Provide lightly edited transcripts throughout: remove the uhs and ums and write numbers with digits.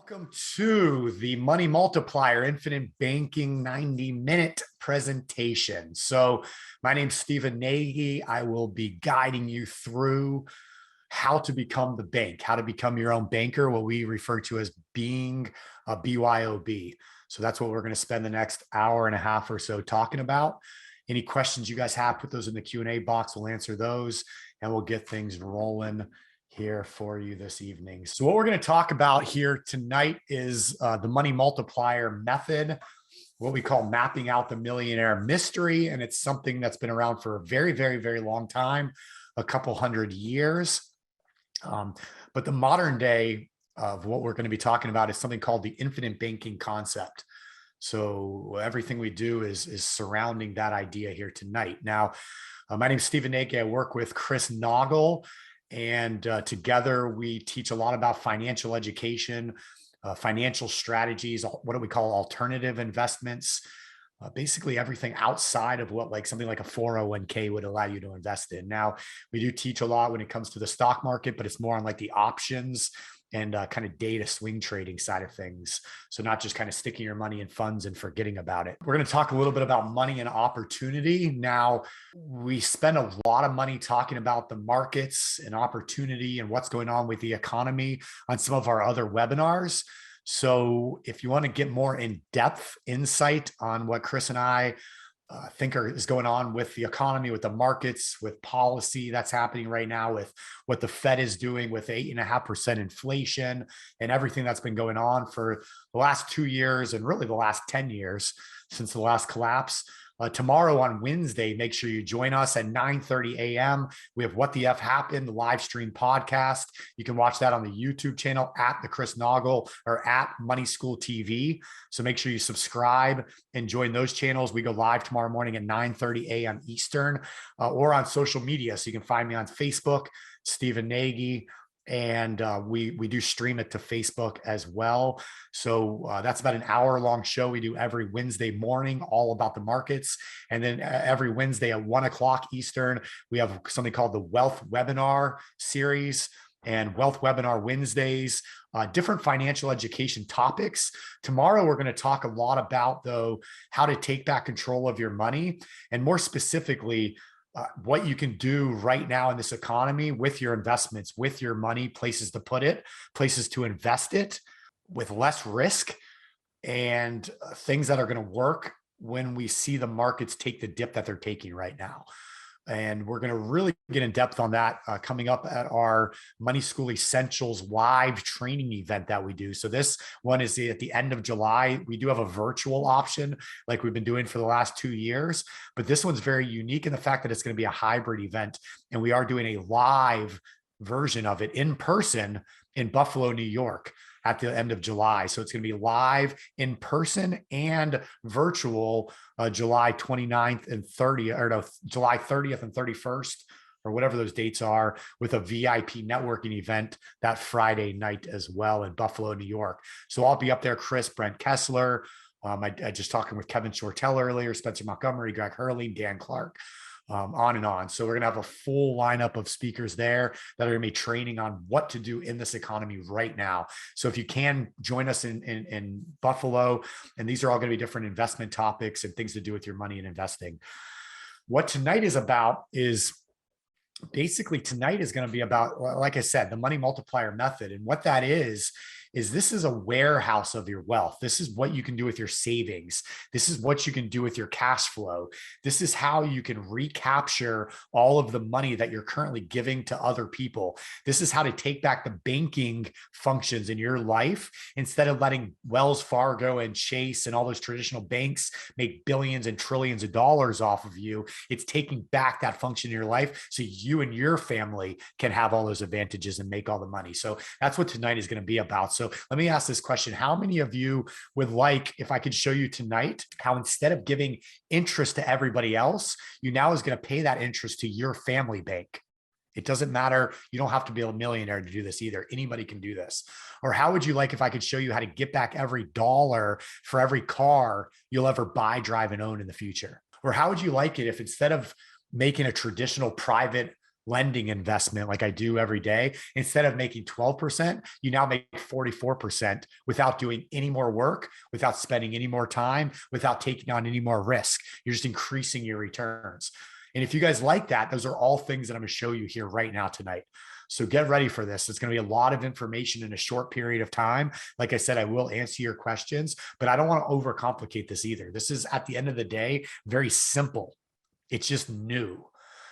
Welcome to the Money Multiplier Infinite Banking 90-minute presentation. So my name's Stephen Nagy. I will be guiding you through how to become the bank, how to become your own banker, what we refer to as being a BYOB. So that's what we're going to spend the next hour and a half or so talking about. Any questions you guys have, put those in the Q&A box. We'll answer those and we'll get things rolling here for you this evening. So what we're going to talk about here tonight is the money multiplier method, what we call mapping out the millionaire mystery. And it's something that's been around for a very, very, very long time, a couple hundred years. But the modern day of what we're going to be talking about is something called the infinite banking concept. So everything we do is surrounding that idea here tonight. Now, my name is Stephen Nagy. I work with Chris Noggle. And together we teach a lot about financial education, financial strategies, what do we call alternative investments, basically everything outside of what something like a 401k would allow you to invest in. Now, we do teach a lot when it comes to the stock market, but it's more on the options and kind of data swing trading side of things. So not just kind of sticking your money in funds and forgetting about it. We're going to talk a little bit about money and opportunity. Now, we spend a lot of money talking about the markets and opportunity and what's going on with the economy on some of our other webinars. So if you want to get more in-depth insight on what Chris and I think is going on with the economy, with the markets, with policy that's happening right now, with what the Fed is doing with 8.5% inflation and everything that's been going on for the last 2 years and really the last 10 years since the last collapse. Tomorrow on Wednesday, make sure you join us at 9:30 a.m. We have What the F Happened, the live stream podcast. You can watch that on the YouTube channel at the Chris Noggle or at Money School TV. So make sure you subscribe and join those channels. We go live tomorrow morning at 9:30 a.m. Eastern or on social media. So you can find me on Facebook, Stephen Nagy. And we do stream it to Facebook as well. So that's about an hour-long show we do every Wednesday morning, all about the markets. And then every Wednesday at 1 o'clock Eastern, we have something called the Wealth Webinar series and Wealth Webinar Wednesdays, different financial education topics. Tomorrow, we're going to talk a lot about, though, how to take back control of your money, and more specifically, what you can do right now in this economy with your investments, with your money, places to put it, places to invest it with less risk, and things that are going to work when we see the markets take the dip that they're taking right now. And we're going to really get in depth on that coming up at our Money School Essentials live training event that we do. So this one is at the end of July. We do have a virtual option like we've been doing for the last 2 years, but this one's very unique in the fact that it's going to be a hybrid event. And we are doing a live version of it in person in Buffalo, New York at the end of July. So it's going to be live in person and virtual July 29th and 30th, or no, July 30th and 31st, or whatever those dates are, with a VIP networking event that Friday night as well in Buffalo, New York. So I'll be up there, Chris, Brent Kessler. I just talking with Kevin Shortell earlier, Spencer Montgomery, Greg Hurley, Dan Clark. On and on. So we're going to have a full lineup of speakers there that are going to be training on what to do in this economy right now. So if you can join us in Buffalo, and these are all going to be different investment topics and things to do with your money and investing. What tonight is about is basically tonight is going to be about, like I said, the money multiplier method. And what that is this is a warehouse of your wealth. This is what you can do with your savings. This is what you can do with your cash flow. This is how you can recapture all of the money that you're currently giving to other people. This is how to take back the banking functions in your life instead of letting Wells Fargo and Chase and all those traditional banks make billions and trillions of dollars off of you. It's taking back that function in your life so you and your family can have all those advantages and make all the money. So that's what tonight is going to be about. So let me ask this question. How many of you would like, if I could show you tonight, how instead of giving interest to everybody else, you now is going to pay that interest to your family bank? It doesn't matter. You don't have to be a millionaire to do this either. Anybody can do this. Or how would you like if I could show you how to get back every dollar for every car you'll ever buy, drive, and own in the future? Or how would you like it if instead of making a traditional private lending investment like I do every day, instead of making 12%, you now make 44% without doing any more work, without spending any more time, without taking on any more risk. You're just increasing your returns. And if you guys like that, those are all things that I'm going to show you here right now tonight. So get ready for this. It's going to be a lot of information in a short period of time. Like I said, I will answer your questions, but I don't want to overcomplicate this either. This is, at the end of the day, very simple. It's just new.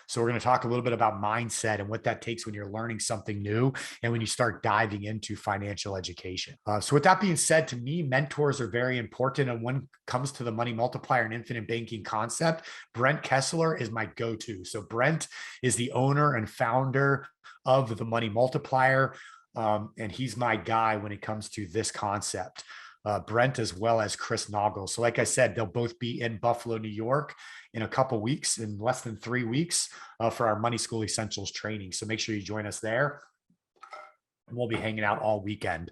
So we're going to talk a little bit about mindset and what that takes when you're learning something new and when you start diving into financial education. So with that being said, to me, mentors are very important. And when it comes to the money multiplier and infinite banking concept, Brent Kessler is my go-to. So Brent is the owner and founder of the money multiplier. And he's my guy when it comes to this concept. Brent, as well as Chris Noggle. So like I said, they'll both be in Buffalo, New York in a couple weeks, in less than 3 weeks, for our Money School Essentials training. So make sure you join us there. We'll be hanging out all weekend.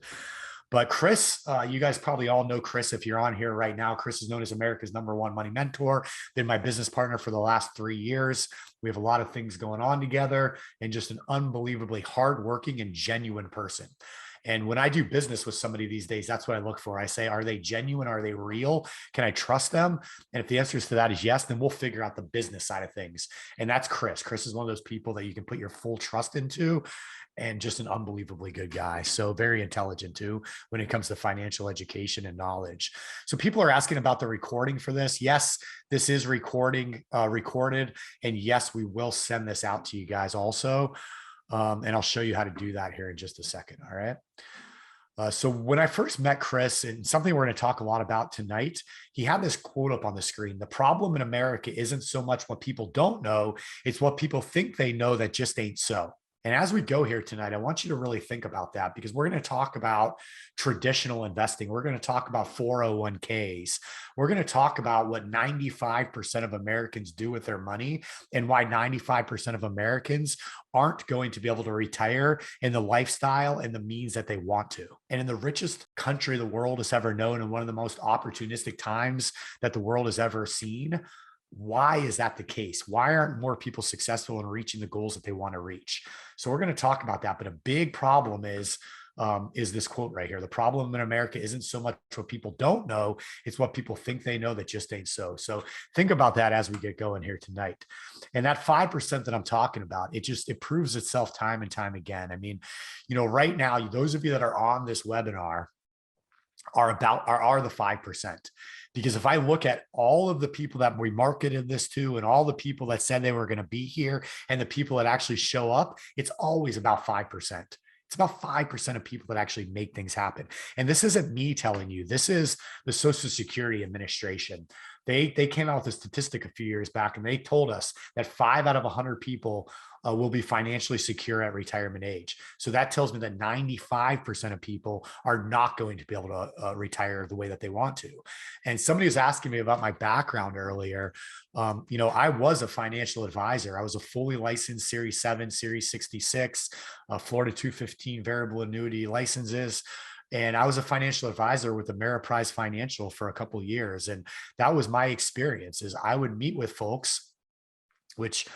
But Chris, you guys probably all know Chris if you're on here right now. Chris is known as America's #1 money mentor, been my business partner for the last 3 years. We have a lot of things going on together, and just an unbelievably hardworking and genuine person. And when I do business with somebody these days, that's what I look for. I say, are they genuine? Are they real? Can I trust them? And if the answer to that is yes, then we'll figure out the business side of things. And that's Chris. Chris is one of those people that you can put your full trust into, and just an unbelievably good guy. So very intelligent too, when it comes to financial education and knowledge. So people are asking about the recording for this. Yes, this is recorded. And yes, we will send this out to you guys also. And I'll show you how to do that here in just a second. All right. So when I first met Chris, and something we're going to talk a lot about tonight, he had this quote up on the screen. The problem in America isn't so much what people don't know, it's what people think they know that just ain't so. And as we go here tonight, I want you to really think about that, because we're going to talk about traditional investing. We're going to talk about 401ks. We're going to talk about what 95% of Americans do with their money, and why 95% of Americans aren't going to be able to retire in the lifestyle and the means that they want to. And in the richest country the world has ever known, and one of the most opportunistic times that the world has ever seen, why is that the case? Why aren't more people successful in reaching the goals that they want to reach? So we're going to talk about that. But a big problem is this quote right here. The problem in America isn't so much what people don't know, it's what people think they know that just ain't so. So think about that as we get going here tonight. And that 5% that I'm talking about, it proves itself time and time again. I mean, right now, those of you that are on this webinar are the 5%. Because if I look at all of the people that we marketed this to, and all the people that said they were going to be here, and the people that actually show up, it's always about 5%. It's about 5% of people that actually make things happen. And this isn't me telling you. This is the Social Security Administration. They came out with a statistic a few years back, and they told us that 5 out of 100 people will be financially secure at retirement age. So that tells me that 95% of people are not going to be able to retire the way that they want to. And somebody was asking me about my background earlier. I was a financial advisor. I was a fully licensed Series 7, Series 66, Florida 215 variable annuity licenses. And I was a financial advisor with Ameriprise Financial for a couple of years. And that was my experience. Is I would meet with folks, which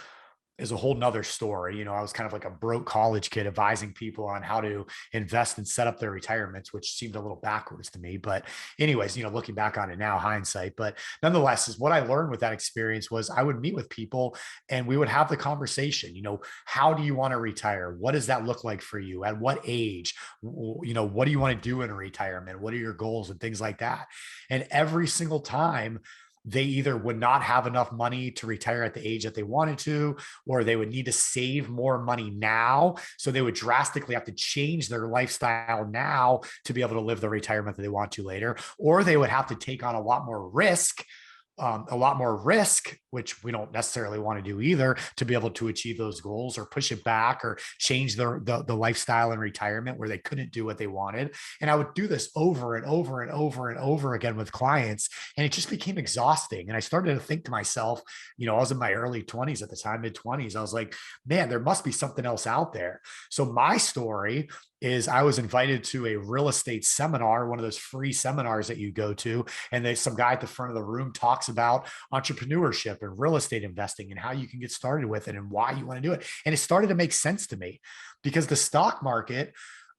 is a whole nother story. I was kind of like a broke college kid advising people on how to invest and set up their retirements, which seemed a little backwards to me. But anyways, looking back on it now, hindsight, but nonetheless, is what I learned with that experience was I would meet with people and we would have the conversation, how do you want to retire? What does that look like for you? At what age? What do you want to do in retirement? What are your goals and things like that? And every single time, they either would not have enough money to retire at the age that they wanted to, or they would need to save more money now. So they would drastically have to change their lifestyle now to be able to live the retirement that they want to later, or they would have to take on a lot more risk, which we don't necessarily want to do either, to be able to achieve those goals, or push it back, or change the lifestyle in retirement where they couldn't do what they wanted. And I would do this over and over and over and over again with clients. And it just became exhausting. And I started to think to myself, I was in my early 20s at the time, mid 20s. I was like, man, there must be something else out there. So my story is I was invited to a real estate seminar, one of those free seminars that you go to. And there's some guy at the front of the room talks about entrepreneurship and real estate investing and how you can get started with it and why you want to do it. And it started to make sense to me because the stock market,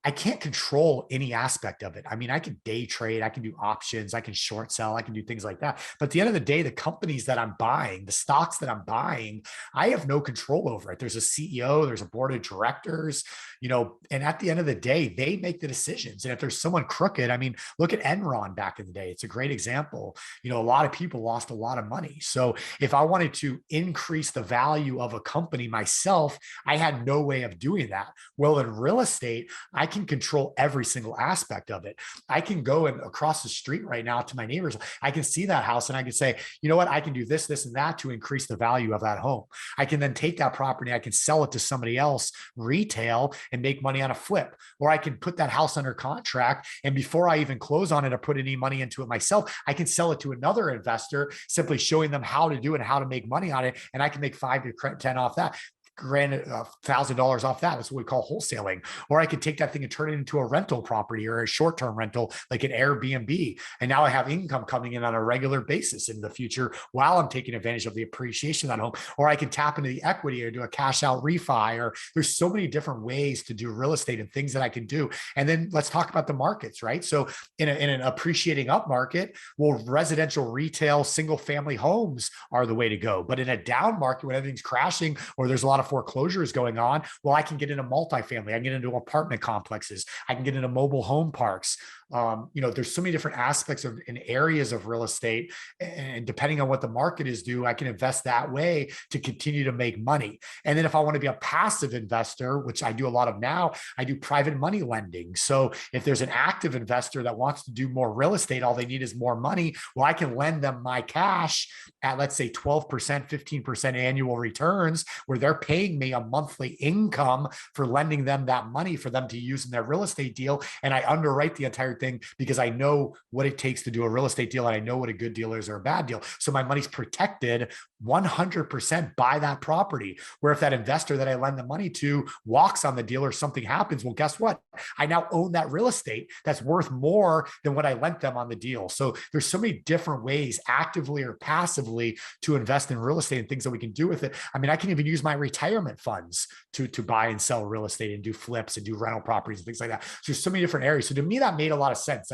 I can't control any aspect of it. I mean, I can day trade, I can do options, I can short sell, I can do things like that. But at the end of the day, the companies that I'm buying, the stocks that I'm buying, I have no control over it. There's a CEO, there's a board of directors, and at the end of the day, they make the decisions. And if there's someone crooked, I mean, look at Enron back in the day. It's a great example. A lot of people lost a lot of money. So if I wanted to increase the value of a company myself, I had no way of doing that. Well, in real estate, I can control every single aspect of it. I can go and across the street right now to my neighbors. I can see that house and I can say, you know what? I can do this, this, and that to increase the value of that home. I can then take that property, I can sell it to somebody else, retail, and make money on a flip. Or I can put that house under contract. And before I even close on it or put any money into it myself, I can sell it to another investor, simply showing them how to do it and how to make money on it. And I can make 5 to 10 off that. Granted, $1,000 off that. That's what we call wholesaling. Or I could take that thing and turn it into a rental property or a short-term rental, like an Airbnb. And now I have income coming in on a regular basis in the future while I'm taking advantage of the appreciation of that home. Or I can tap into the equity or do a cash out refi. Or there's so many different ways to do real estate and things that I can do. And then let's talk about the markets, right? So in an appreciating up market, well, residential, retail, single family homes are the way to go. But in a down market, when everything's crashing or there's a lot of foreclosures going on, well, I can get into multifamily, I can get into apartment complexes, I can get into mobile home parks. There's so many different aspects of in areas of real estate, and depending on what the market is due, I can invest that way to continue to make money. And then if I want to be a passive investor, which I do a lot of now, I do private money lending. So if there's an active investor that wants to do more real estate, all they need is more money. Well, I can lend them my cash at, let's say, 12%, 15% annual returns, where they're paying me a monthly income for lending them that money for them to use in their real estate deal. And I underwrite the entire thing because I know what it takes to do a real estate deal, and I know what a good deal is or a bad deal. So my money's protected 100% by that property. Where if that investor that I lend the money to walks on the deal or something happens, well, guess what? I now own that real estate that's worth more than what I lent them on the deal. So there's so many different ways, actively or passively, to invest in real estate and things that we can do with it. I mean, I can even use my retirement funds to buy and sell real estate and do flips and do rental properties and things like that. So there's so many different areas. So to me, that made a lot of sense.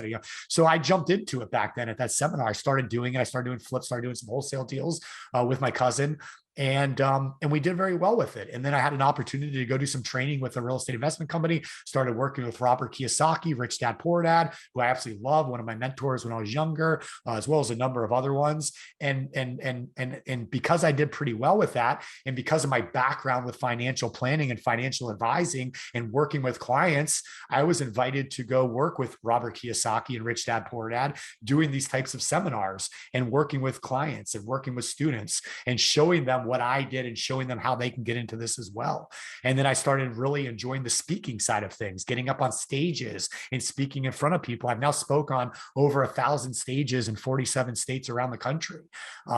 So I jumped into it back then at that seminar. I started doing it. I started doing flips, started doing some wholesale deals with my cousin. And we did very well with it. And then I had an opportunity to go do some training with a real estate investment company, started working with Robert Kiyosaki, Rich Dad Poor Dad, who I absolutely love, one of my mentors when I was younger, as well as a number of other ones. And because I did pretty well with that, and because of my background with financial planning and financial advising and working with clients, I was invited to go work with Robert Kiyosaki and Rich Dad Poor Dad, doing these types of seminars and working with clients and working with students and showing them what I did and showing them how they can get into this as well. And then I started really enjoying the speaking side of things, getting up on stages and speaking in front of people. I've now spoke on over 1,000 stages in 47 states around the country.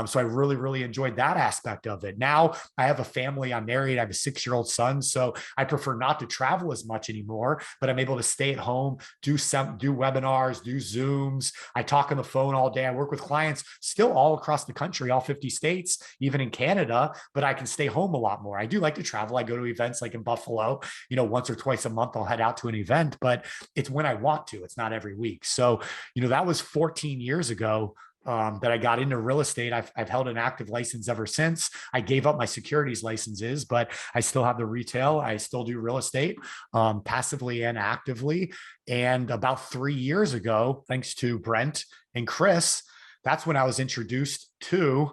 So I really, really enjoyed that aspect of it. Now I have a family, I'm married, I have a 6-year-old son. So I prefer not to travel as much anymore, but I'm able to stay at home, do webinars, do Zooms. I talk on the phone all day. I work with clients still all across the country, all 50 states, even in Canada, but I can stay home a lot more. I do like to travel. I go to events like in Buffalo, once or twice a month, I'll head out to an event, but it's when I want to, it's not every week. So, that was 14 years ago. That I got into real estate. I've held an active license ever since. I gave up my securities licenses, but I still have the retail. I still do real estate, passively and actively. And about 3 years ago, thanks to Brent and Chris, that's when I was introduced to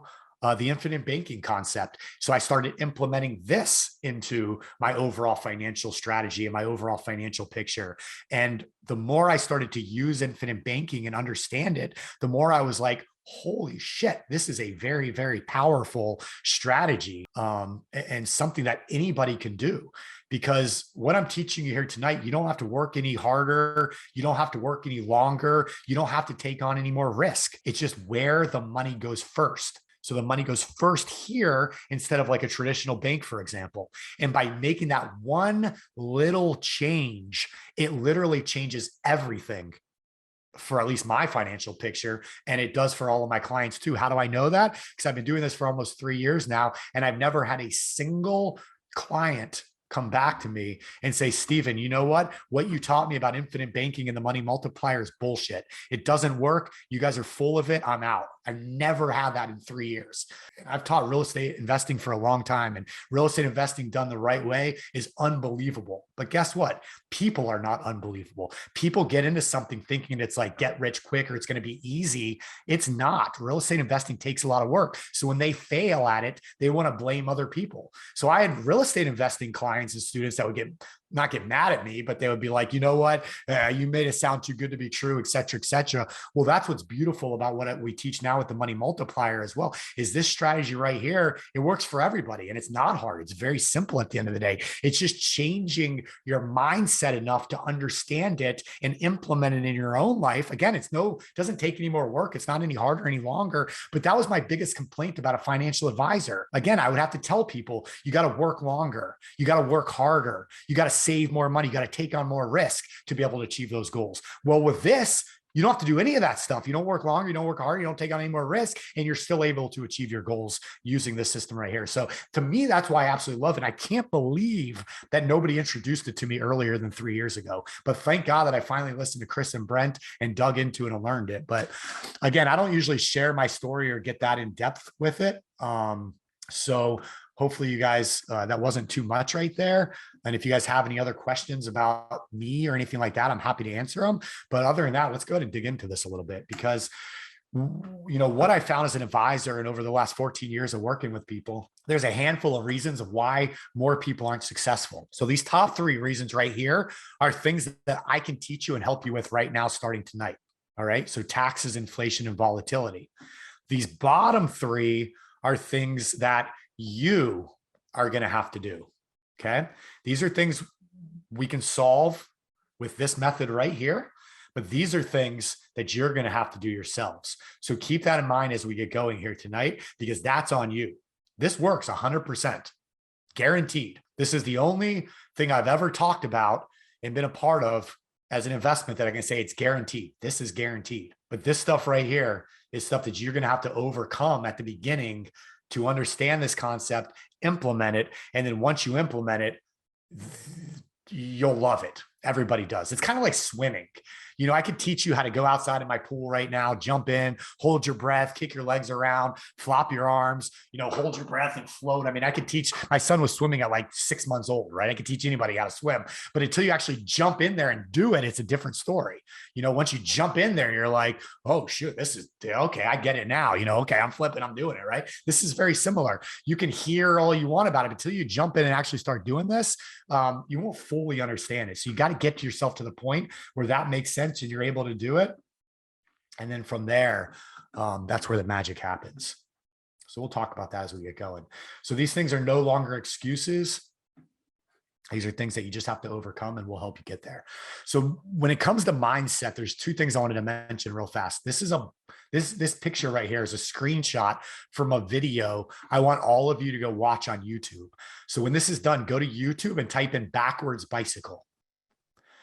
the infinite banking concept. So I started implementing this into my overall financial strategy and my overall financial picture. And the more I started to use infinite banking and understand it, the more I was like, holy shit, this is a very, very powerful strategy, and something that anybody can do. Because what I'm teaching you here tonight, you don't have to work any harder. You don't have to work any longer. You don't have to take on any more risk. It's just where the money goes first. So the money goes first here instead of like a traditional bank, for example. And by making that one little change, it literally changes everything for at least my financial picture. And it does for all of my clients too. How do I know that? Because I've been doing this for almost 3 years now, and I've never had a single client come back to me and say, Stephen, you know what you taught me about infinite banking and the money multiplier is bullshit. It doesn't work. You guys are full of it. I'm out. I've never had that in 3 years. I've taught real estate investing for a long time, and real estate investing done the right way is unbelievable. But guess what? People are not unbelievable. People get into something thinking it's like get rich quick or it's going to be easy. It's not. Real estate investing takes a lot of work. So when they fail at it, they want to blame other people. So I had real estate investing clients and students that would not get mad at me, but they would be like, you know what, you made it sound too good to be true, et cetera, et cetera. Well, that's what's beautiful about what we teach now with the money multiplier as well, is this strategy right here. It works for everybody, and it's not hard. It's very simple at the end of the day. It's just changing your mindset enough to understand it and implement it in your own life. Again, it doesn't take any more work. It's not any harder any longer. But that was my biggest complaint about a financial advisor. Again, I would have to tell people, you got to work longer. You got to work harder. You got to save more money. You got to take on more risk to be able to achieve those goals. Well, with this, you don't have to do any of that stuff. You don't work longer, you don't work harder, you don't take on any more risk, and you're still able to achieve your goals using this system right here. So to me, that's why I absolutely love it. I can't believe that nobody introduced it to me earlier than 3 years ago. But thank God that I finally listened to Chris and Brent and dug into it and learned it. But again, I don't usually share my story or get that in depth with it. So hopefully you guys, that wasn't too much right there. And if you guys have any other questions about me or anything like that, I'm happy to answer them. But other than that, let's go ahead and dig into this a little bit, because what I found as an advisor and over the last 14 years of working with people, there's a handful of reasons of why more people aren't successful. So these top 3 reasons right here are things that I can teach you and help you with right now, starting tonight. All right. So taxes, inflation, and volatility. These bottom 3 are things that you are going to have to do. Okay. These are things we can solve with this method right here, but these are things that you're going to have to do yourselves. So keep that in mind as we get going here tonight, because that's on you. This works 100%, guaranteed. This is the only thing I've ever talked about and been a part of as an investment that I can say it's guaranteed. This is guaranteed. But this stuff right here is stuff that you're going to have to overcome at the beginning to understand this concept, implement it. And then once you implement it, you'll love it. Everybody does. It's kind of like swimming. I could teach you how to go outside in my pool right now, jump in, hold your breath, kick your legs around, flop your arms, hold your breath and float. I mean, I could teach, my son was swimming at like 6 months old, right? I could teach anybody how to swim, but until you actually jump in there and do it, it's a different story. Once you jump in there, you're like, oh shoot, this is okay. I get it now. Okay, I'm flipping, I'm doing it, right? This is very similar. You can hear all you want about it until you jump in and actually start doing this. You won't fully understand it. So you got to get yourself to the point where that makes sense and you're able to do it. And then from there, that's where the magic happens. So we'll talk about that as we get going. So these things are no longer excuses. These are things that you just have to overcome, and we'll help you get there. So when it comes to mindset, there's 2 things I wanted to mention real fast. This picture right here is a screenshot from a video I want all of you to go watch on YouTube. So when this is done, go to YouTube and type in backwards bicycle.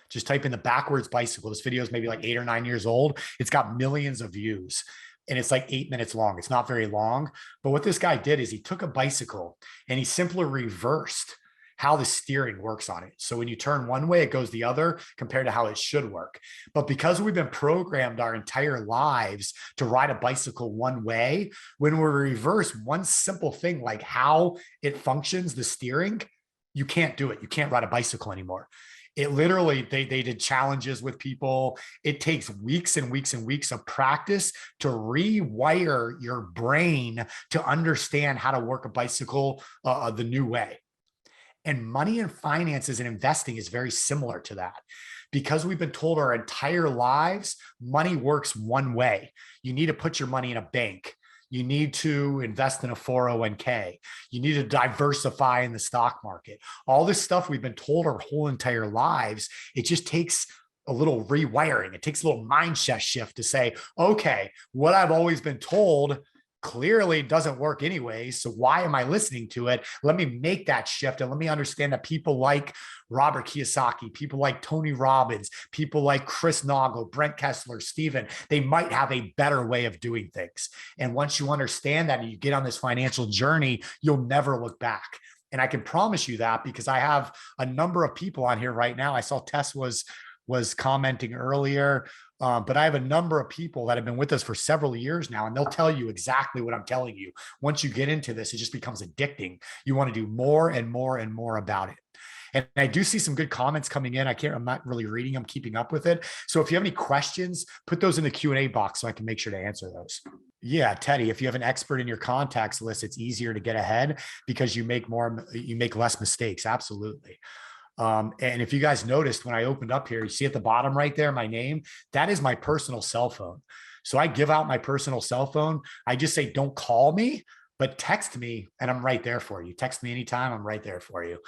Just type in the backwards bicycle. This video is maybe like 8 or 9 years old. It's got millions of views, and it's like 8 minutes long. It's not very long. But what this guy did is he took a bicycle and he simply reversed how the steering works on it. So when you turn one way, it goes the other compared to how it should work. But because we've been programmed our entire lives to ride a bicycle one way, when we reverse one simple thing like how it functions, the steering, you can't do it. You can't ride a bicycle anymore. It literally, they did challenges with people. It takes weeks and weeks and weeks of practice to rewire your brain to understand how to work a bicycle the new way. And money and finances and investing is very similar to that. Because we've been told our entire lives, money works one way. You need to put your money in a bank. You need to invest in a 401k. You need to diversify in the stock market. All this stuff we've been told our whole entire lives, it just takes a little rewiring. It takes a little mindset shift to say, okay, what I've always been told clearly doesn't work anyway. So why am I listening to it? Let me make that shift and let me understand that people like Robert Kiyosaki, people like Tony Robbins, people like Chris Nagel, Brent Kessler, Steven, they might have a better way of doing things. And once you understand that and you get on this financial journey, you'll never look back. And I can promise you that because I have a number of people on here right now. I saw Tess was commenting earlier. But I have a number of people that have been with us for several years now, and they'll tell you exactly what I'm telling you. Once you get into this, it just becomes addicting. You want to do more and more and more about it. And I do see some good comments coming in. I'm not really reading them, keeping up with it. So if you have any questions, put those in the Q&A box so I can make sure to answer those. Yeah, Teddy, if you have an expert in your contacts list, it's easier to get ahead because you make less mistakes. Absolutely. And if you guys noticed when I opened up here, you see at the bottom right there, my name, that is my personal cell phone. So I give out my personal cell phone. I just say, don't call me, but text me and I'm right there for you. Text me anytime. I'm right there for you.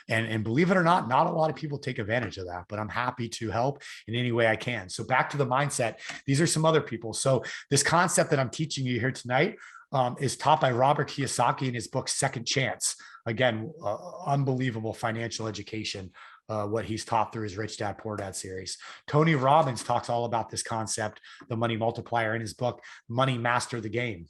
And believe it or not a lot of people take advantage of that, but I'm happy to help in any way I can. So back to the mindset. These are some other people. So this concept that I'm teaching you here tonight is taught by Robert Kiyosaki in his book, Second Chance. Again, unbelievable financial education, what he's taught through his Rich Dad, Poor Dad series. Tony Robbins talks all about this concept, the money multiplier, in his book, Money Master the Game.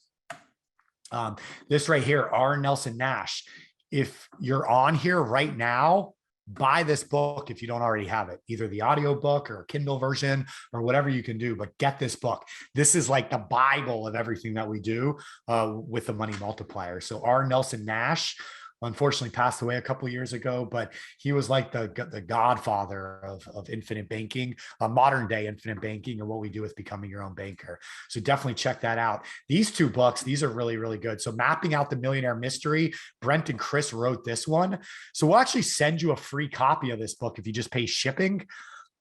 This right here, R. Nelson Nash. If you're on here right now, buy this book if you don't already have it, either the audio book or Kindle version or whatever you can do, but get this book. This is like the Bible of everything that we do with the money multiplier. So R. Nelson Nash unfortunately passed away a couple of years ago, but he was like the godfather of infinite banking, modern day infinite banking, and what we do with becoming your own banker. So definitely check that out. These two books, these are really, really good. So Mapping Out the Millionaire Mystery, Brent and Chris wrote this one. So we'll actually send you a free copy of this book if you just pay shipping.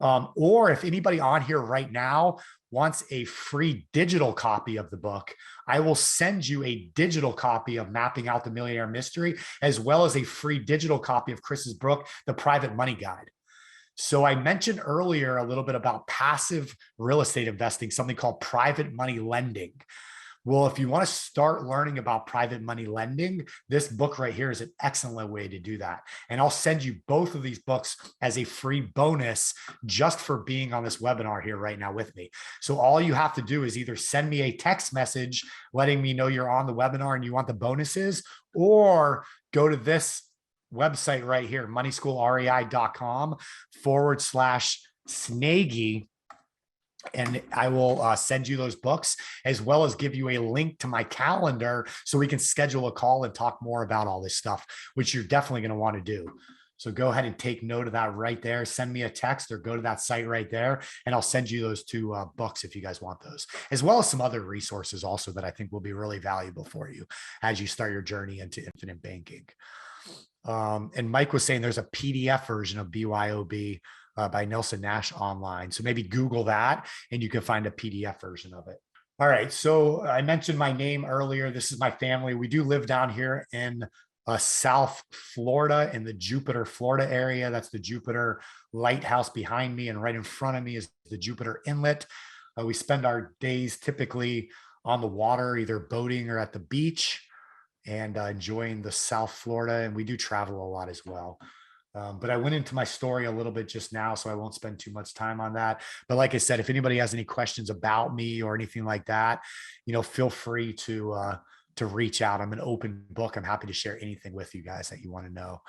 Or if anybody on here right now wants a free digital copy of the book, I will send you a digital copy of Mapping Out the Millionaire Mystery, as well as a free digital copy of Chris's book, The Private Money Guide. So I mentioned earlier a little bit about passive real estate investing, something called private money lending. Well, if you want to start learning about private money lending, this book right here is an excellent way to do that. And I'll send you both of these books as a free bonus just for being on this webinar here right now with me. So all you have to do is either send me a text message letting me know you're on the webinar and you want the bonuses, or go to this website right here, moneyschoolrei.com/Snaggy. And I will send you those books, as well as give you a link to my calendar so we can schedule a call and talk more about all this stuff, which you're definitely going to want to do. So go ahead and take note of that right there. Send me a text or go to that site right there, and I'll send you those two books if you guys want those, as well as some other resources also that I think will be really valuable for you as you start your journey into infinite banking. And Mike was saying there's a PDF version of BYOB by Nelson Nash online. So maybe Google that and you can find a PDF version of it. All right. So I mentioned my name earlier. This is my family. We do live down here in South Florida, in the Jupiter, Florida area. That's the Jupiter Lighthouse behind me. And right in front of me is the Jupiter Inlet. We spend our days typically on the water, either boating or at the beach, and enjoying the South Florida. And we do travel a lot as well. But I went into my story a little bit just now, so I won't spend too much time on that. But like I said, if anybody has any questions about me or anything like that, feel free to reach out. I'm an open book. I'm happy to share anything with you guys that you want to know.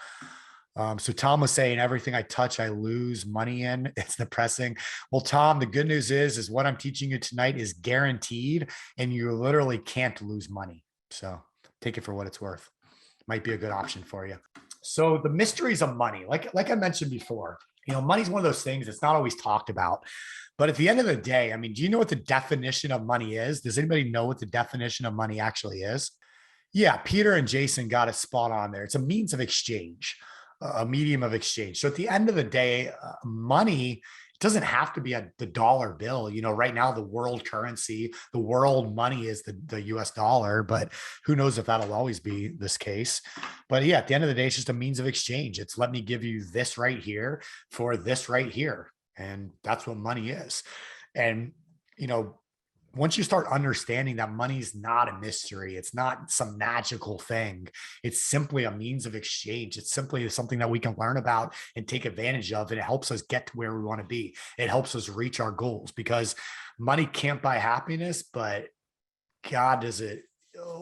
So Tom was saying, everything I touch, I lose money in. It's depressing. Well, Tom, the good news is what I'm teaching you tonight is guaranteed, and you literally can't lose money. So take it for what it's worth. Might be a good option for you. So the mysteries of money, like I mentioned before, money's one of those things that's not always talked about. But at the end of the day, I mean, do you know what the definition of money is? Does anybody know what the definition of money actually is? Yeah, Peter and Jason got it spot on there. It's a means of exchange, a medium of exchange. So at the end of the day, money doesn't have to be the dollar bill. Right now, the world currency, the world money is the US dollar, but who knows if that'll always be this case. But yeah, at the end of the day, it's just a means of exchange. It's let me give you this right here for this right here. And that's what money is. And, once you start understanding that money's not a mystery, it's not some magical thing. It's simply a means of exchange. It's simply something that we can learn about and take advantage of. And it helps us get to where we want to be. It helps us reach our goals, because money can't buy happiness, but God, does it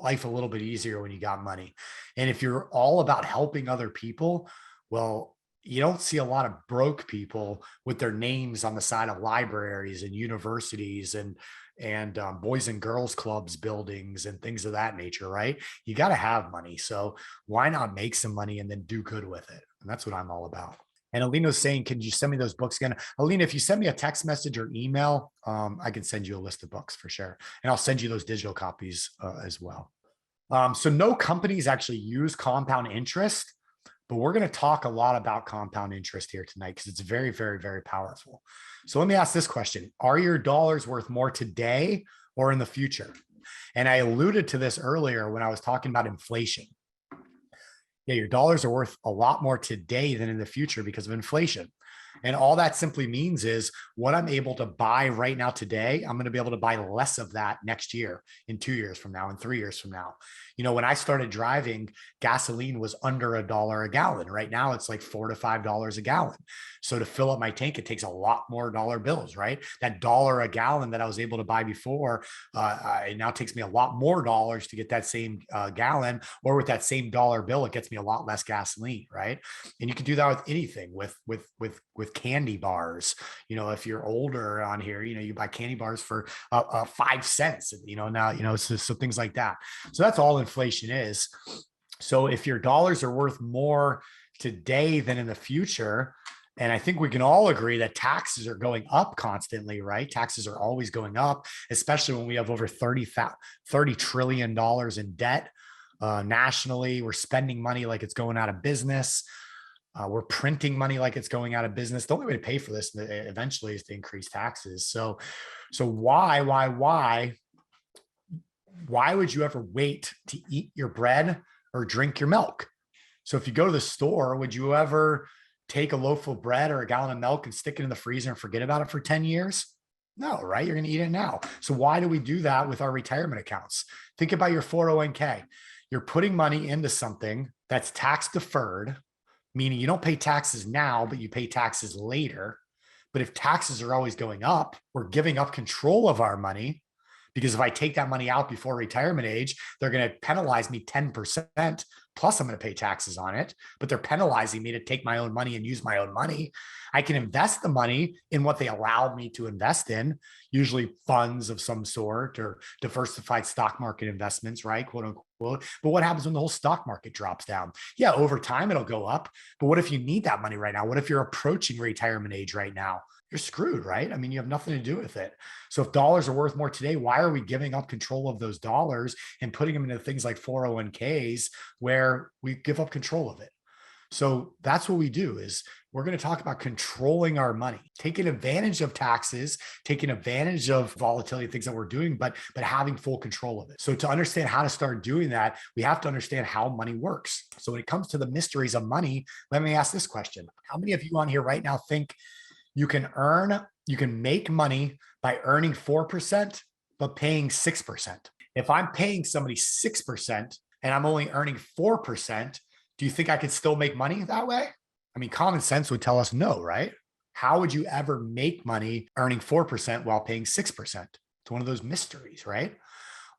life a little bit easier when you got money. And if you're all about helping other people, well, you don't see a lot of broke people with their names on the side of libraries and universities and boys and girls clubs buildings and things of that nature, right? You got to have money. So why not make some money and then do good with it? And that's what I'm all about. And Alina's saying, can you send me those books again? Alina, if you send me a text message or email, I can send you a list of books for sure. And I'll send you those digital copies as well. So no companies actually use compound interest, but we're going to talk a lot about compound interest here tonight because it's very, very, very powerful. So let me ask this question. Are your dollars worth more today or in the future? And I alluded to this earlier when I was talking about inflation. Yeah, your dollars are worth a lot more today than in the future because of inflation. And all that simply means is what I'm able to buy right now today, I'm going to be able to buy less of that next year, in 2 years from now, in 3 years from now. You know, when I started driving, gasoline was under $1 a gallon. Right now, it's like $4 to $5 a gallon. So to fill up my tank, it takes a lot more dollar bills, right? That dollar a gallon that I was able to buy before, it now takes me a lot more dollars to get that same gallon, or with that same dollar bill, it gets me a lot less gasoline, right? And you can do that with anything, with candy bars. You know, if you're older on here, you know, you buy candy bars for 5 cents, you know, now, you know, so things like that. So that's all inflation is. So if your dollars are worth more today than in the future, and I think we can all agree that taxes are going up constantly, right? Taxes are always going up, especially when we have over $30 trillion in debt nationally. We're spending money like it's going out of business. We're printing money like it's going out of business. The only way to pay for this eventually is to increase taxes. So why would you ever wait to eat your bread or drink your milk? So if you go to the store, would you ever take a loaf of bread or a gallon of milk and stick it in the freezer and forget about it for 10 years? No, right? You're going to eat it now. So why do we do that with our retirement accounts? Think about your 401k. You're putting money into something that's tax deferred, meaning you don't pay taxes now, but you pay taxes later. But if taxes are always going up, we're giving up control of our money, because if I take that money out before retirement age, they're going to penalize me 10%, plus I'm going to pay taxes on it, but they're penalizing me to take my own money and use my own money. I can invest the money in what they allow me to invest in, usually funds of some sort or diversified stock market investments, right? Quote unquote. But what happens when the whole stock market drops down? Yeah, over time it'll go up. But what if you need that money right now? What if you're approaching retirement age right now? You're screwed, right? I mean, you have nothing to do with it. So if dollars are worth more today, why are we giving up control of those dollars and putting them into things like 401ks where we give up control of it? So that's what we do. Is we're going to talk about controlling our money, taking advantage of taxes, taking advantage of volatility, things that we're doing, but having full control of it. So to understand how to start doing that, we have to understand how money works. So when it comes to the mysteries of money, let me ask this question. How many of you on here right now think you can make money by earning 4%, but paying 6%? If I'm paying somebody 6% and I'm only earning 4%, do you think I could still make money that way? I mean, common sense would tell us no, right? How would you ever make money earning 4% while paying 6%? It's one of those mysteries, right?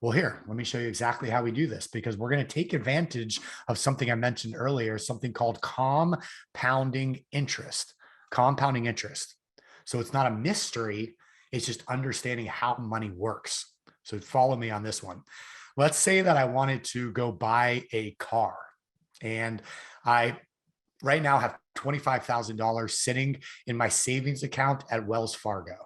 Well, here, let me show you exactly how we do this, because we're going to take advantage of something I mentioned earlier, something called compounding interest. Compounding interest. So it's not a mystery. It's just understanding how money works. So follow me on this one. Let's say that I wanted to go buy a car, and I right now have $25,000 sitting in my savings account at Wells Fargo.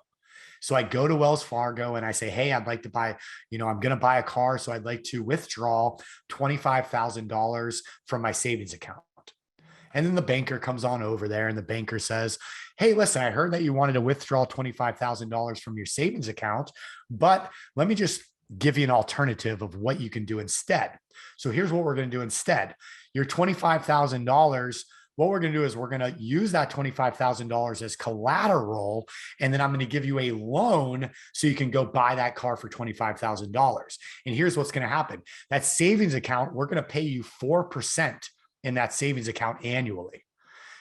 So I go to Wells Fargo and I say, hey, I'd like to buy, I'm going to buy a car. So I'd like to withdraw $25,000 from my savings account. And then the banker comes on over there and the banker says, hey, listen, I heard that you wanted to withdraw $25,000 from your savings account, but let me just give you an alternative of what you can do instead. So here's what we're going to do instead. Your $25,000 what we're going to do is we're going to use that $25,000 as collateral. And then I'm going to give you a loan so you can go buy that car for $25,000. And here's what's going to happen. That savings account, we're going to pay you 4% in that savings account annually.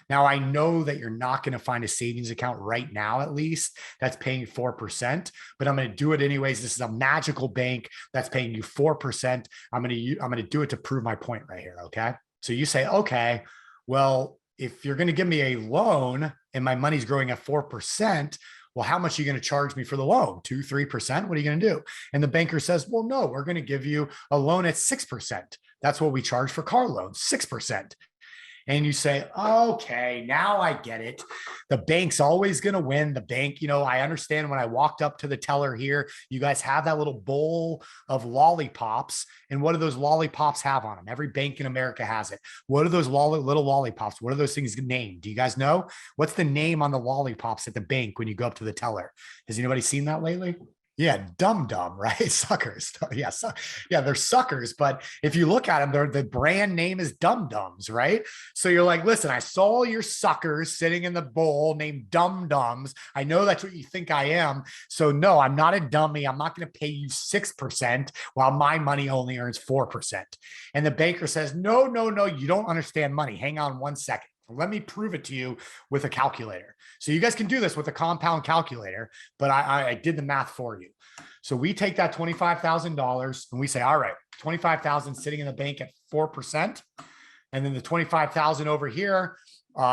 Now, I know that you're not going to find a savings account right now, at least, that's paying 4%, but I'm going to do it anyways. This is a magical bank that's paying you 4%. I'm going to do it to prove my point right here. Okay. So you say, okay, well, if you're going to give me a loan and my money's growing at 4%, well, how much are you going to charge me for the loan? 2, 3%? What are you going to do? And the banker says, well, no, we're going to give you a loan at 6%. That's what we charge for car loans, 6%. And you say, okay, now I get it. The bank's always going to win. The bank, I understand when I walked up to the teller here, you guys have that little bowl of lollipops. And what do those lollipops have on them? Every bank in America has it. What are those little lollipops? What are those things named? Do you guys know? What's the name on the lollipops at the bank when you go up to the teller? Has anybody seen that lately? Yeah, dumb, right? Suckers. Yeah, they're suckers. But if you look at them, the brand name is Dum-Dums, right? So you're like, listen, I saw your suckers sitting in the bowl named Dum-Dums. I know that's what you think I am. So no, I'm not a dummy. I'm not going to pay you 6% while my money only earns 4%. And the banker says, no, you don't understand money. Hang on one second. Let me prove it to you with a calculator. So you guys can do this with a compound calculator, but I did the math for you. So we take that $25,000 and we say, all right, 25,000 sitting in the bank at 4%. And then the 25,000 over here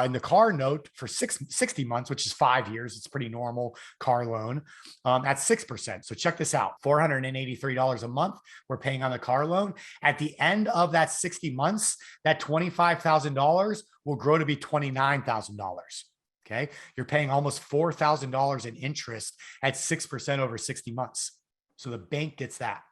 in the car note for 60 months, which is 5 years. It's pretty normal car loan at 6%. So check this out, $483 a month we're paying on the car loan. At the end of that 60 months, that $25,000 will grow to be $29,000. Okay. You're paying almost $4,000 in interest at 6% over 60 months. So the bank gets that.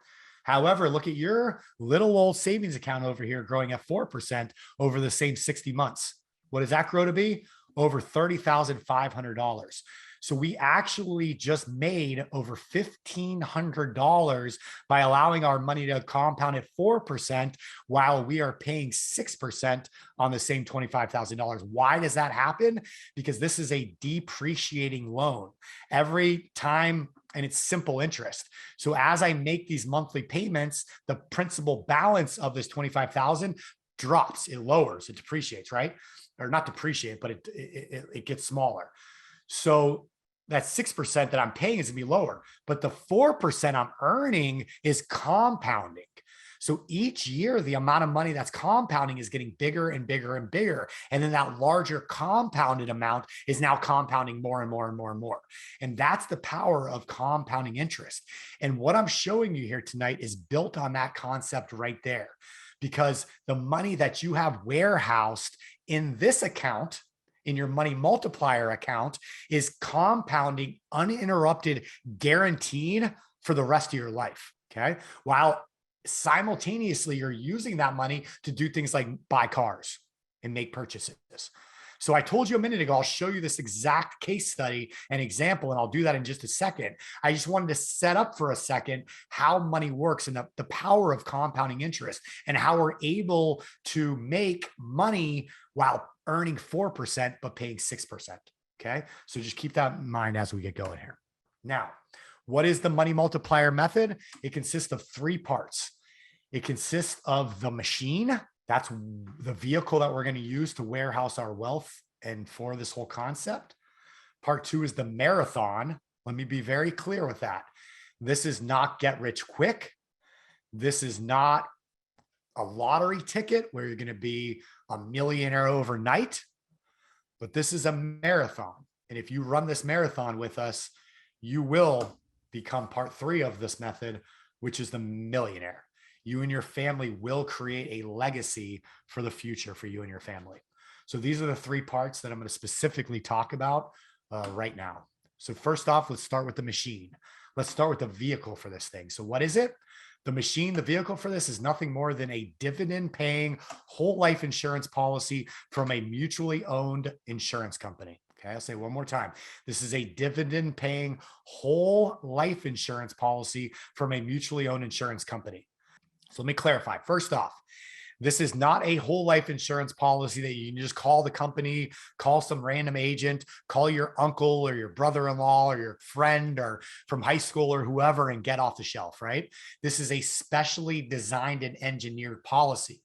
However, look at your little old savings account over here growing at 4% over the same 60 months. What does that grow to be? Over $30,500. So we actually just made over $1,500 by allowing our money to compound at 4% while we are paying 6% on the same $25,000. Why does that happen? Because this is a depreciating loan. Every time, and it's simple interest. So as I make these monthly payments, the principal balance of this $25,000 drops, it lowers, it depreciates, right? Or not depreciate, but it gets smaller. So that 6% that I'm paying is gonna be lower, but the 4% I'm earning is compounding. So each year, the amount of money that's compounding is getting bigger and bigger and bigger. And then that larger compounded amount is now compounding more and more and more and more. And that's the power of compounding interest. And what I'm showing you here tonight is built on that concept right there, because the money that you have warehoused in this account, in your money multiplier account, is compounding uninterrupted, guaranteed for the rest of your life. Okay. While simultaneously, you're using that money to do things like buy cars and make purchases. So I told you a minute ago, I'll show you this exact case study and example, and I'll do that in just a second. I just wanted to set up for a second how money works and the power of compounding interest and how we're able to make money while earning 4%, but paying 6%. Okay. So just keep that in mind as we get going here. Now, what is the money multiplier method? It consists of 3 parts. It consists of the machine. That's the vehicle that we're going to use to warehouse our wealth and for this whole concept. Part 2 is the marathon. Let me be very clear with that. This is not get rich quick. This is not a lottery ticket where you're going to be a millionaire overnight, but this is a marathon. And if you run this marathon with us, you will become part 3 of this method, which is the millionaire. You and your family will create a legacy for the future for you and your family. So these are the 3 parts that I'm going to specifically talk about right now. So first off, let's start with the machine. Let's start with the vehicle for this thing. So what is it? The machine, the vehicle for this is nothing more than a dividend paying whole life insurance policy from a mutually owned insurance company. Okay, I'll say one more time. This is a dividend paying whole life insurance policy from a mutually owned insurance company. So let me clarify. First off, This is not a whole life insurance policy that you can just call the company, call some random agent, call your uncle or your brother-in-law or your friend or from high school or whoever and get off the shelf, right? This is a specially designed and engineered policy.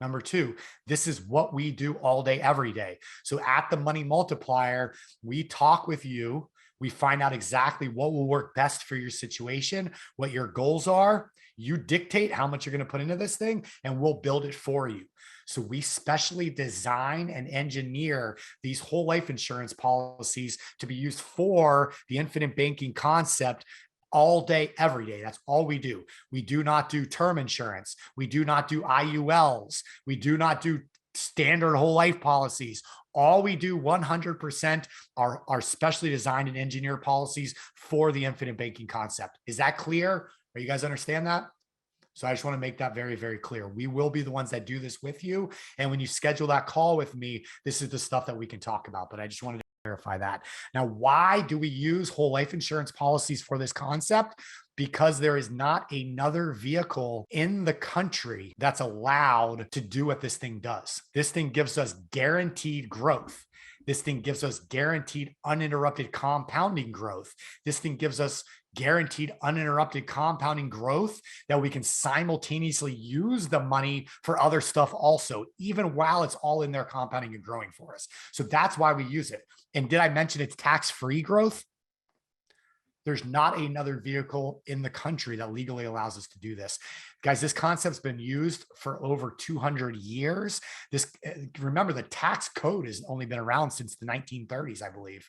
Number two, this is what we do all day, every day. So at the Money Multiplier, we talk with you. We find out exactly what will work best for your situation, what your goals are. You dictate how much you're going to put into this thing, and we'll build it for you. So we specially design and engineer these whole life insurance policies to be used for the infinite banking concept all day, every day. That's all we do. We do not do term insurance. We do not do IULs. We do not do standard whole life policies. All we do 100% are specially designed and engineered policies for the infinite banking concept. Is that clear? Are you guys understand that? So I just want to make that very, very clear. We will be the ones that do this with you. And when you schedule that call with me, this is the stuff that we can talk about. But I just wanted to clarify that. Now, why do we use whole life insurance policies for this concept? Because there is not another vehicle in the country that's allowed to do what this thing does. This thing gives us guaranteed growth. This thing gives us guaranteed uninterrupted compounding growth. This thing gives us guaranteed uninterrupted compounding growth that we can simultaneously use the money for other stuff also, even while it's all in there compounding and growing for us. So that's why we use it. And did I mention it's tax-free growth? There's not another vehicle in the country that legally allows us to do this. Guys, this concept's been used for over 200 years. Remember, the tax code has only been around since the 1930s, I believe.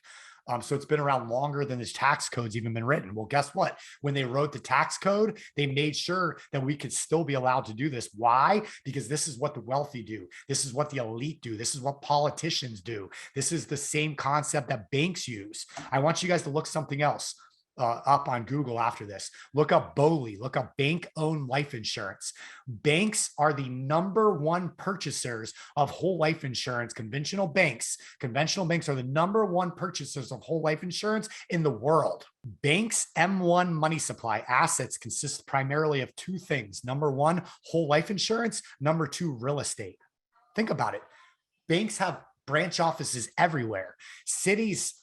So it's been around longer than this tax code's even been written. Well, guess what? When they wrote the tax code, they made sure that we could still be allowed to do this. Why? Because this is what the wealthy do. This is what the elite do. This is what politicians do. This is the same concept that banks use. I want you guys to look something else up on Google after this. Look up BOLI, look up bank-owned life insurance. Banks are the #1 purchasers of whole life insurance. Conventional banks are the #1 purchasers of whole life insurance in the world. Banks' M1 money supply assets consist primarily of two things. #1, whole life insurance. #2, real estate. Think about it. Banks have branch offices everywhere. Cities,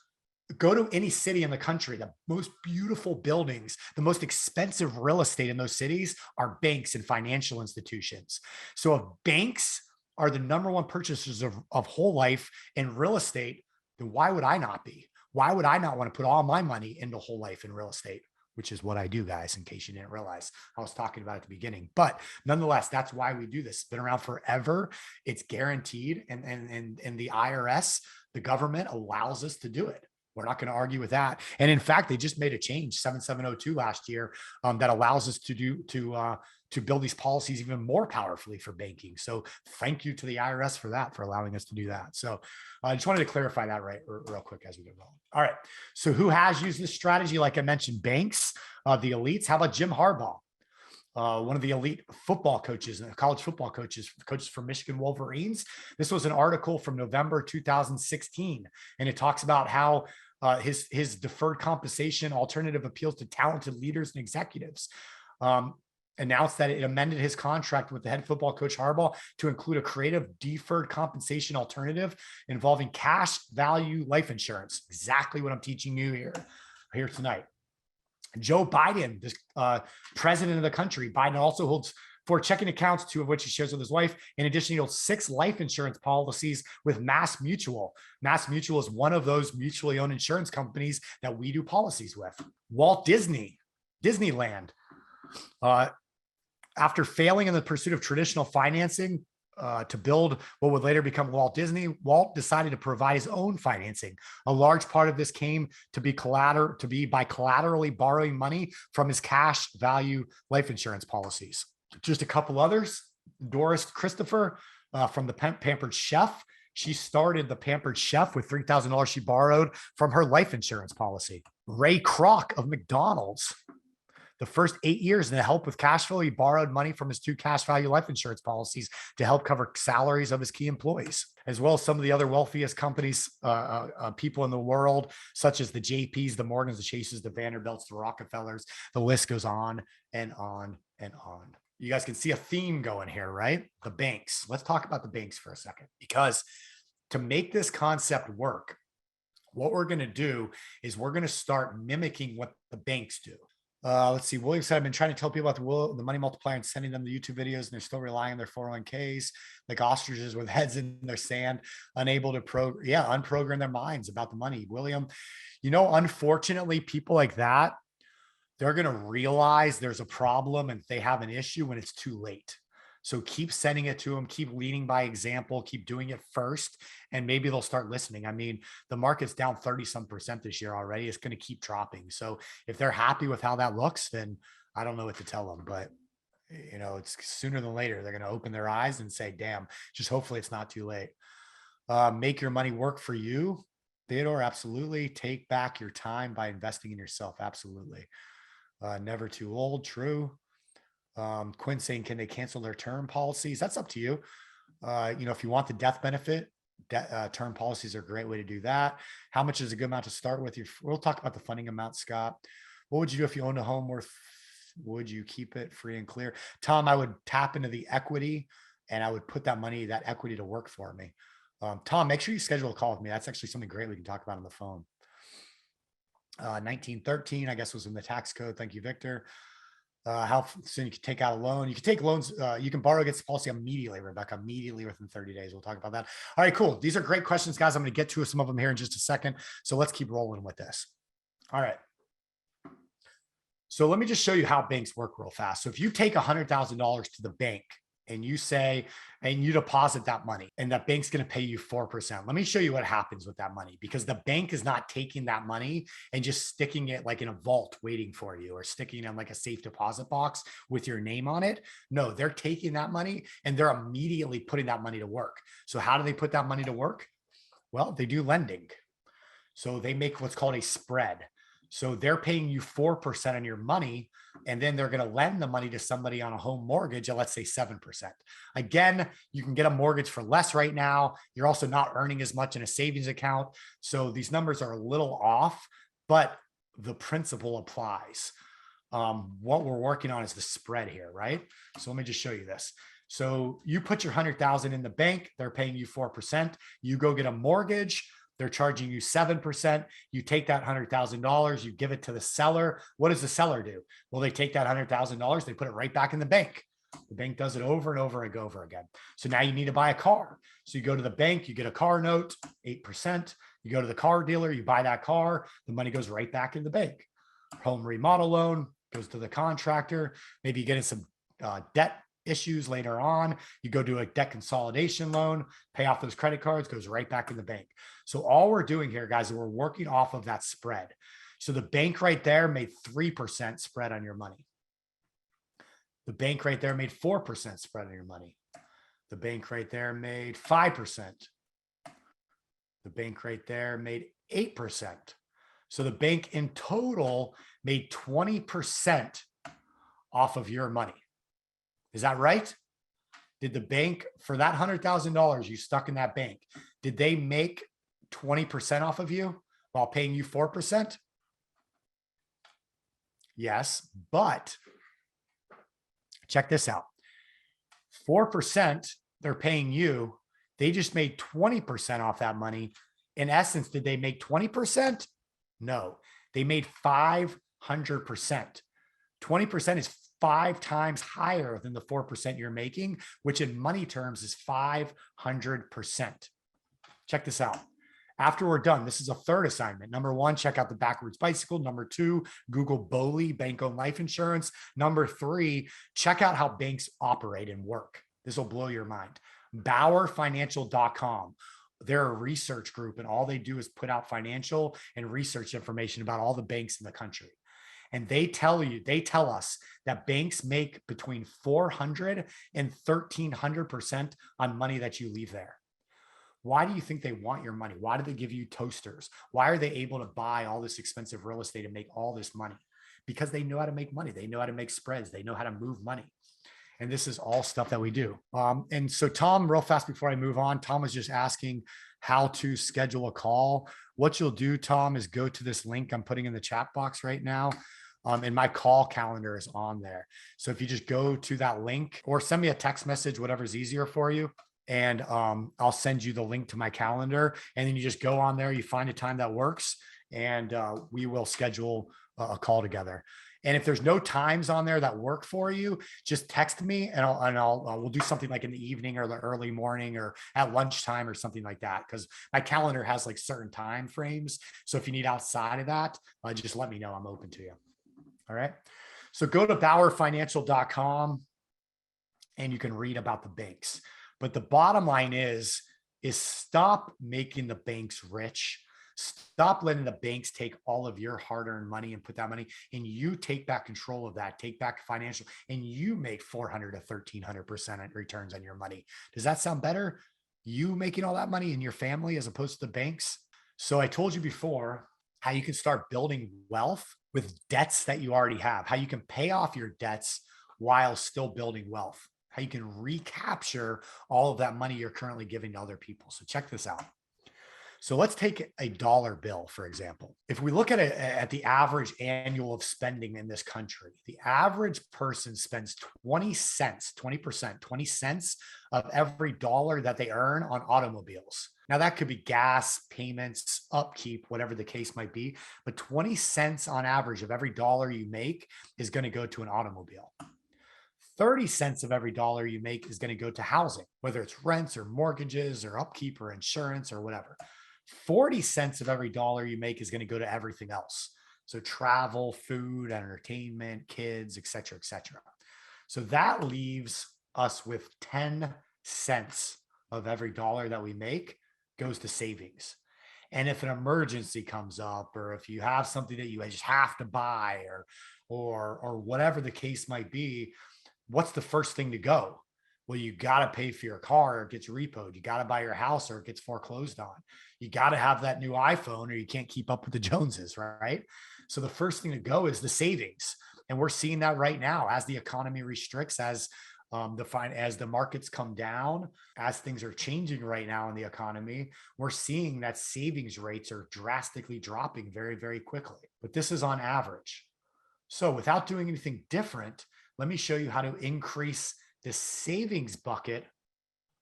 go to any city in the country, the most beautiful buildings, the most expensive real estate in those cities are banks and financial institutions. So if banks are the #1 purchasers of whole life and real estate, then why would I not be? Why would I not want to put all my money into whole life and real estate? Which is what I do, guys, in case you didn't realize. I was talking about it at the beginning. But nonetheless, that's why we do this. It's been around forever. It's guaranteed. And the IRS, the government, allows us to do it. We're not going to argue with that. And in fact, they just made a change, 7702 last year, that allows us to build these policies even more powerfully for banking. So thank you to the IRS for that, for allowing us to do that. So I just wanted to clarify that real quick as we go along. All right. So who has used this strategy? Like I mentioned, banks, the elites. How about Jim Harbaugh? One of the elite football coaches, college football coaches for Michigan Wolverines. This was an article from November 2016, and it talks about how his deferred compensation alternative appeals to talented leaders and executives. Announced that it amended his contract with the head football coach Harbaugh to include a creative deferred compensation alternative involving cash value life insurance. Exactly what I'm teaching you here tonight. Joe Biden, this president of the country, Biden also holds 4 checking accounts, 2 of which he shares with his wife. In addition, he holds 6 life insurance policies with Mass Mutual. Mass Mutual is one of those mutually owned insurance companies that we do policies with. Walt Disneyland, after failing in the pursuit of traditional financing to build what would later become Walt Disney, Walt decided to provide his own financing. A large part of this came to be by collaterally borrowing money from his cash value life insurance policies. Just a couple others. Doris Christopher from the Pampered Chef. She started the Pampered Chef with $3,000 she borrowed from her life insurance policy. Ray Kroc of McDonald's. The first 8 years to help with cash flow, he borrowed money from his 2 cash value life insurance policies to help cover salaries of his key employees, as well as some of the other wealthiest companies, people in the world, such as the JPs, the Morgans, the Chases, the Vanderbilts, the Rockefellers. The list goes on and on and on. You guys can see a theme going here, right? The banks. Let's talk about the banks for a second, because to make this concept work, what we're going to do is we're going to start mimicking what the banks do. Let's see. William said, I've been trying to tell people about the money multiplier and sending them the YouTube videos, and they're still relying on their 401ks like ostriches with heads in their sand, unable to unprogram their minds about the money. William, unfortunately, people like that, they're going to realize there's a problem and they have an issue when it's too late. So keep sending it to them, keep leading by example, keep doing it first, and maybe they'll start listening. I mean, the market's down 30% this year already. It's going to keep dropping. So if they're happy with how that looks, then I don't know what to tell them, but it's sooner than later. They're going to open their eyes and say, damn, just hopefully it's not too late. Make your money work for you. Theodore, absolutely. Take back your time by investing in yourself. Absolutely. Never too old. True. Quinn saying, can they cancel their term policies? That's up to you. If you want the death benefit, term policies are a great way to do that. How much is a good amount to start with? We'll talk about the funding amount, Scott. What would you do if you owned a home worth? Would you keep it free and clear? Tom, I would tap into the equity and I would put that equity to work for me. Tom, make sure you schedule a call with me. That's actually something great we can talk about on the phone. 1913, I guess, was in the tax code. Thank you, Victor. How soon you can take out a loan? You can take loans. You can borrow against the policy immediately, Rebecca, immediately within 30 days. We'll talk about that. All right, cool. These are great questions, guys. I'm going to get to some of them here in just a second. So let's keep rolling with this. All right. So let me just show you how banks work real fast. So if you take $100,000 to the bank and you deposit that money and that bank's going to pay you 4%. Let me show you what happens with that money, because the bank is not taking that money and just sticking it like in a vault waiting for you, or sticking it in like a safe deposit box with your name on it. No, they're taking that money and they're immediately putting that money to work. So how do they put that money to work? Well, they do lending. So they make what's called a spread. So they're paying you 4% on your money, and then they're going to lend the money to somebody on a home mortgage at, let's say, 7%. Again, you can get a mortgage for less right now. You're also not earning as much in a savings account. So these numbers are a little off, but the principle applies. What we're working on is the spread here, right? So let me just show you this. So you put your 100,000 in the bank, they're paying you 4%. You go get a mortgage, they're charging you 7%. You take that $100,000, you give it to the seller. What does the seller do? Well, they take that $100,000, they put it right back in the bank. The bank does it over and over and over again. So now you need to buy a car. So you go to the bank, you get a car note, 8%. You go to the car dealer, you buy that car, the money goes right back in the bank. Home remodel loan goes to the contractor. Maybe you get in some debt issues later on. You go do a debt consolidation loan, pay off those credit cards, goes right back in the bank. So all we're doing here, guys, is we're working off of that spread. So the bank right there made 3% spread on your money. The bank right there made 4% spread on your money. The bank right there made 5%. The bank right there made 8%. So the bank in total made 20% off of your money. Is that right? Did the bank, for that $100,000 you stuck in that bank, did they make 20% off of you while paying you 4%? Yes, but check this out. 4% they're paying you. They just made 20% off that money. In essence, did they make 20%? No, they made 500%. 20% is 5 times higher than the 4% you're making, which in money terms is 500%. Check this out. After we're done, this is a third assignment. Number 1, check out the backwards bicycle. Number 2, Google BOLI, bank-owned life insurance. Number 3, check out how banks operate and work. This will blow your mind. BauerFinancial.com. They're a research group, and all they do is put out financial and research information about all the banks in the country. And they tell us that banks make between 400 and 1,300% on money that you leave there. Why do you think they want your money? Why do they give you toasters? Why are they able to buy all this expensive real estate and make all this money? Because they know how to make money. They know how to make spreads. They know how to move money. And this is all stuff that we do. And so Tom, real fast before I move on, Tom was just asking how to schedule a call. What you'll do, Tom, is go to this link I'm putting in the chat box right now. And my call calendar is on there. So if you just go to that link or send me a text message, whatever's easier for you, and I'll send you the link to my calendar. And then you just go on there, you find a time that works, and we will schedule a call together. And if there's no times on there that work for you, just text me and we'll do something like in the evening or the early morning or at lunchtime or something like that. Cause my calendar has like certain time frames. So if you need outside of that, just let me know. I'm open to you. All right. So go to BauerFinancial.com and you can read about the banks. But the bottom line is stop making the banks rich. Stop letting the banks take all of your hard-earned money and put that money, and you take back control of that, take back financial, and you make 400 to 1,300% returns on your money. Does that sound better? You making all that money in your family as opposed to the banks? So I told you before how you can start building wealth with debts that you already have, how you can pay off your debts while still building wealth, how you can recapture all of that money you're currently giving to other people. So check this out. So let's take a dollar bill, for example. If we look at the average annual of spending in this country, the average person spends 20 cents, 20%, 20 cents of every dollar that they earn on automobiles. Now that could be gas, payments, upkeep, whatever the case might be, but 20 cents on average of every dollar you make is going to go to an automobile. 30 cents of every dollar you make is going to go to housing, whether it's rents or mortgages or upkeep or insurance or whatever. 40 cents of every dollar you make is going to go to everything else. So travel, food, entertainment, kids, et cetera, et cetera. So that leaves us with 10 cents of every dollar that we make goes to savings. And if an emergency comes up, or if you have something that you just have to buy, or whatever the case might be, what's the first thing to go? Well, you got to pay for your car or it gets repoed. You got to buy your house or it gets foreclosed on. You got to have that new iPhone or you can't keep up with the Joneses, right? So the first thing to go is the savings. And we're seeing that right now as the economy restricts, as the markets come down, as things are changing right now in the economy, we're seeing that savings rates are drastically dropping very, very quickly. But this is on average. So without doing anything different, let me show you how to increase the savings bucket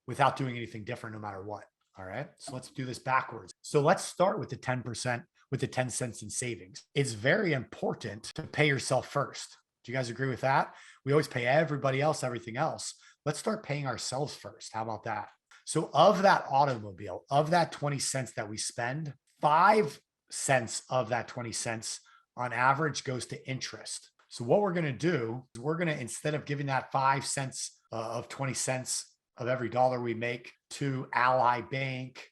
without doing anything different, no matter what. All right. So let's do this backwards. So let's start with the 10%, with the 10 cents in savings. It's very important to pay yourself first. Do you guys agree with that? We always pay everybody else, everything else. Let's start paying ourselves first. How about that? So of that automobile, of that 20 cents that we spend, 5 cents of that 20 cents on average goes to interest. So what we're going to do is we're going to, instead of giving that 5 cents of 20 cents of every dollar we make to Ally Bank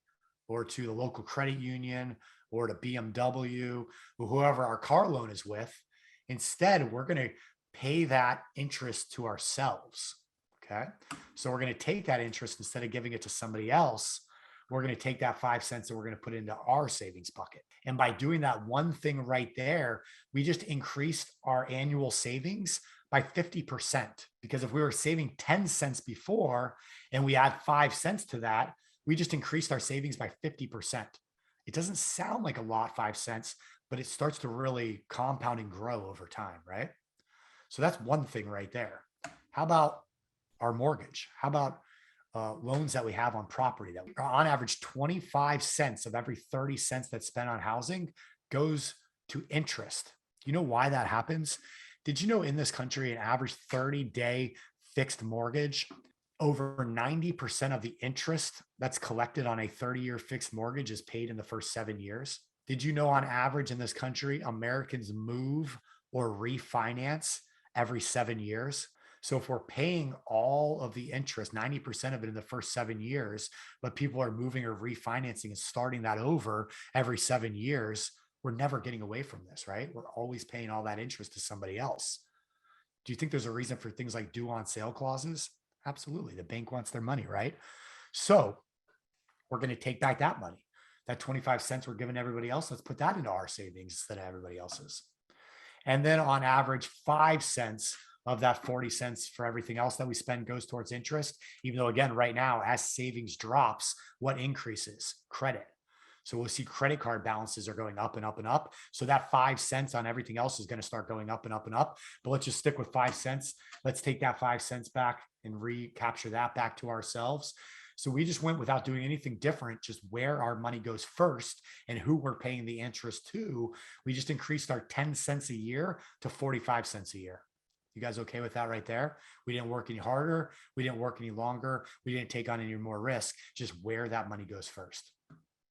or to the local credit union or to BMW or whoever our car loan is with, instead, we're going to pay that interest to ourselves. Okay. So we're going to take that interest, instead of giving it to somebody else, we're going to take that 5 cents and we're going to put it into our savings bucket. And by doing that one thing right there, we just increased our annual savings by 50%. Because if we were saving 10 cents before and we add 5 cents to that, we just increased our savings by 50%. It doesn't sound like a lot, 5 cents, but it starts to really compound and grow over time, right? So that's one thing right there. How about our mortgage? How about loans that we have on property that are on average 25 cents of every 30 cents that's spent on housing goes to interest? You know why that happens? Did you know in this country, an average 30-day fixed mortgage, over 90% of the interest that's collected on a 30-year fixed mortgage is paid in the first 7 years? Did you know on average in this country, Americans move or refinance every 7 years? So if we're paying all of the interest, 90% of it in the first 7 years, but people are moving or refinancing and starting that over every 7 years, we're never getting away from this, right? We're always paying all that interest to somebody else. Do you think there's a reason for things like due on sale clauses? Absolutely. The bank wants their money, right? So we're going to take back that money. That 25 cents we're giving everybody else, let's put that into our savings instead of everybody else's. And then on average, 5 cents of that 40 cents for everything else that we spend goes towards interest. Even though, again, right now, as savings drops, what increases? Credit. So we'll see credit card balances are going up and up and up. So that 5 cents on everything else is going to start going up and up and up. But let's just stick with 5 cents. Let's take that 5 cents back and recapture that back to ourselves. So we just went without doing anything different, just where our money goes first and who we're paying the interest to. We just increased our 10 cents a year to 45 cents a year. You guys okay with that right there? We didn't work any harder. We didn't work any longer. We didn't take on any more risk, just where that money goes first.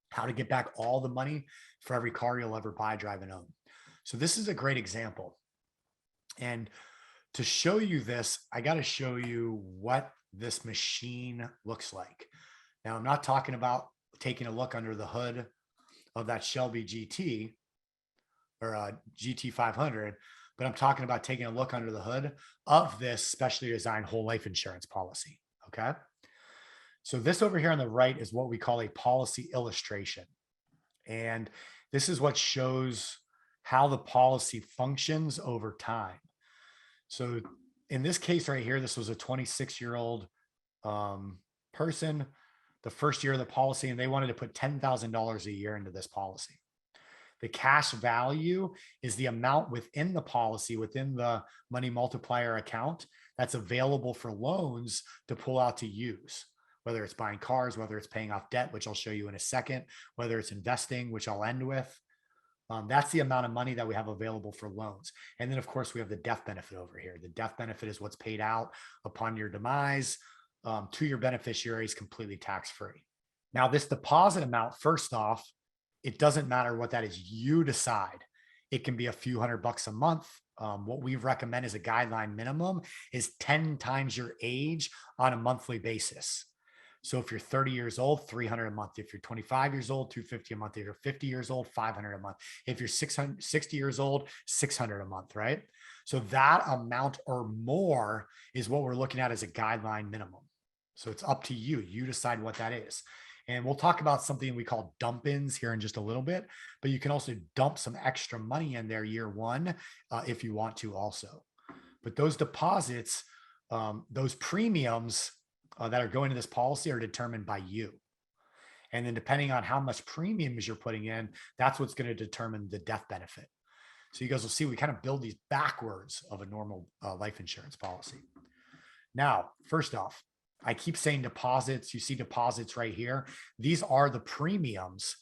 How to get back all the money for every car you'll ever buy, drive, and own. So this is a great example. And to show you this, I got to show you what this machine looks like. Now, I'm not talking about taking a look under the hood of that Shelby GT or a GT 500, but I'm talking about taking a look under the hood of this specially designed whole life insurance policy. Okay. So this over here on the right is what we call a policy illustration. And this is what shows how the policy functions over time. So in this case right here, this was a 26-year-old person, the first year of the policy, and they wanted to put $10,000 a year into this policy. The cash value is the amount within the policy, within the money multiplier account, that's available for loans to pull out to use, whether it's buying cars, whether it's paying off debt, which I'll show you in a second, whether it's investing, which I'll end with. That's the amount of money that we have available for loans. And then, of course, we have the death benefit over here. The death benefit is what's paid out upon your demise to your beneficiaries, completely tax-free. Now, this deposit amount, first off, it doesn't matter what that is. You decide. It can be a few $100 a month. What we recommend as a guideline minimum is 10 times your age on a monthly basis. So if you're 30 years old, 300 a month. If you're 25 years old, 250 a month. If you're 50 years old, 500 a month. If you're 60 years old, 600 a month, right? So that amount or more is what we're looking at as a guideline minimum. So it's up to you. You decide what that is. And we'll talk about something we call dump-ins here in just a little bit, but you can also dump some extra money in there year one if you want to also. But those deposits, those premiums that are going to this policy are determined by you. And then depending on how much premiums you're putting in, that's what's going to determine the death benefit. So you guys will see we kind of build these backwards of a normal life insurance policy. Now, first off, I keep saying deposits. You see deposits right here. These are the premiums,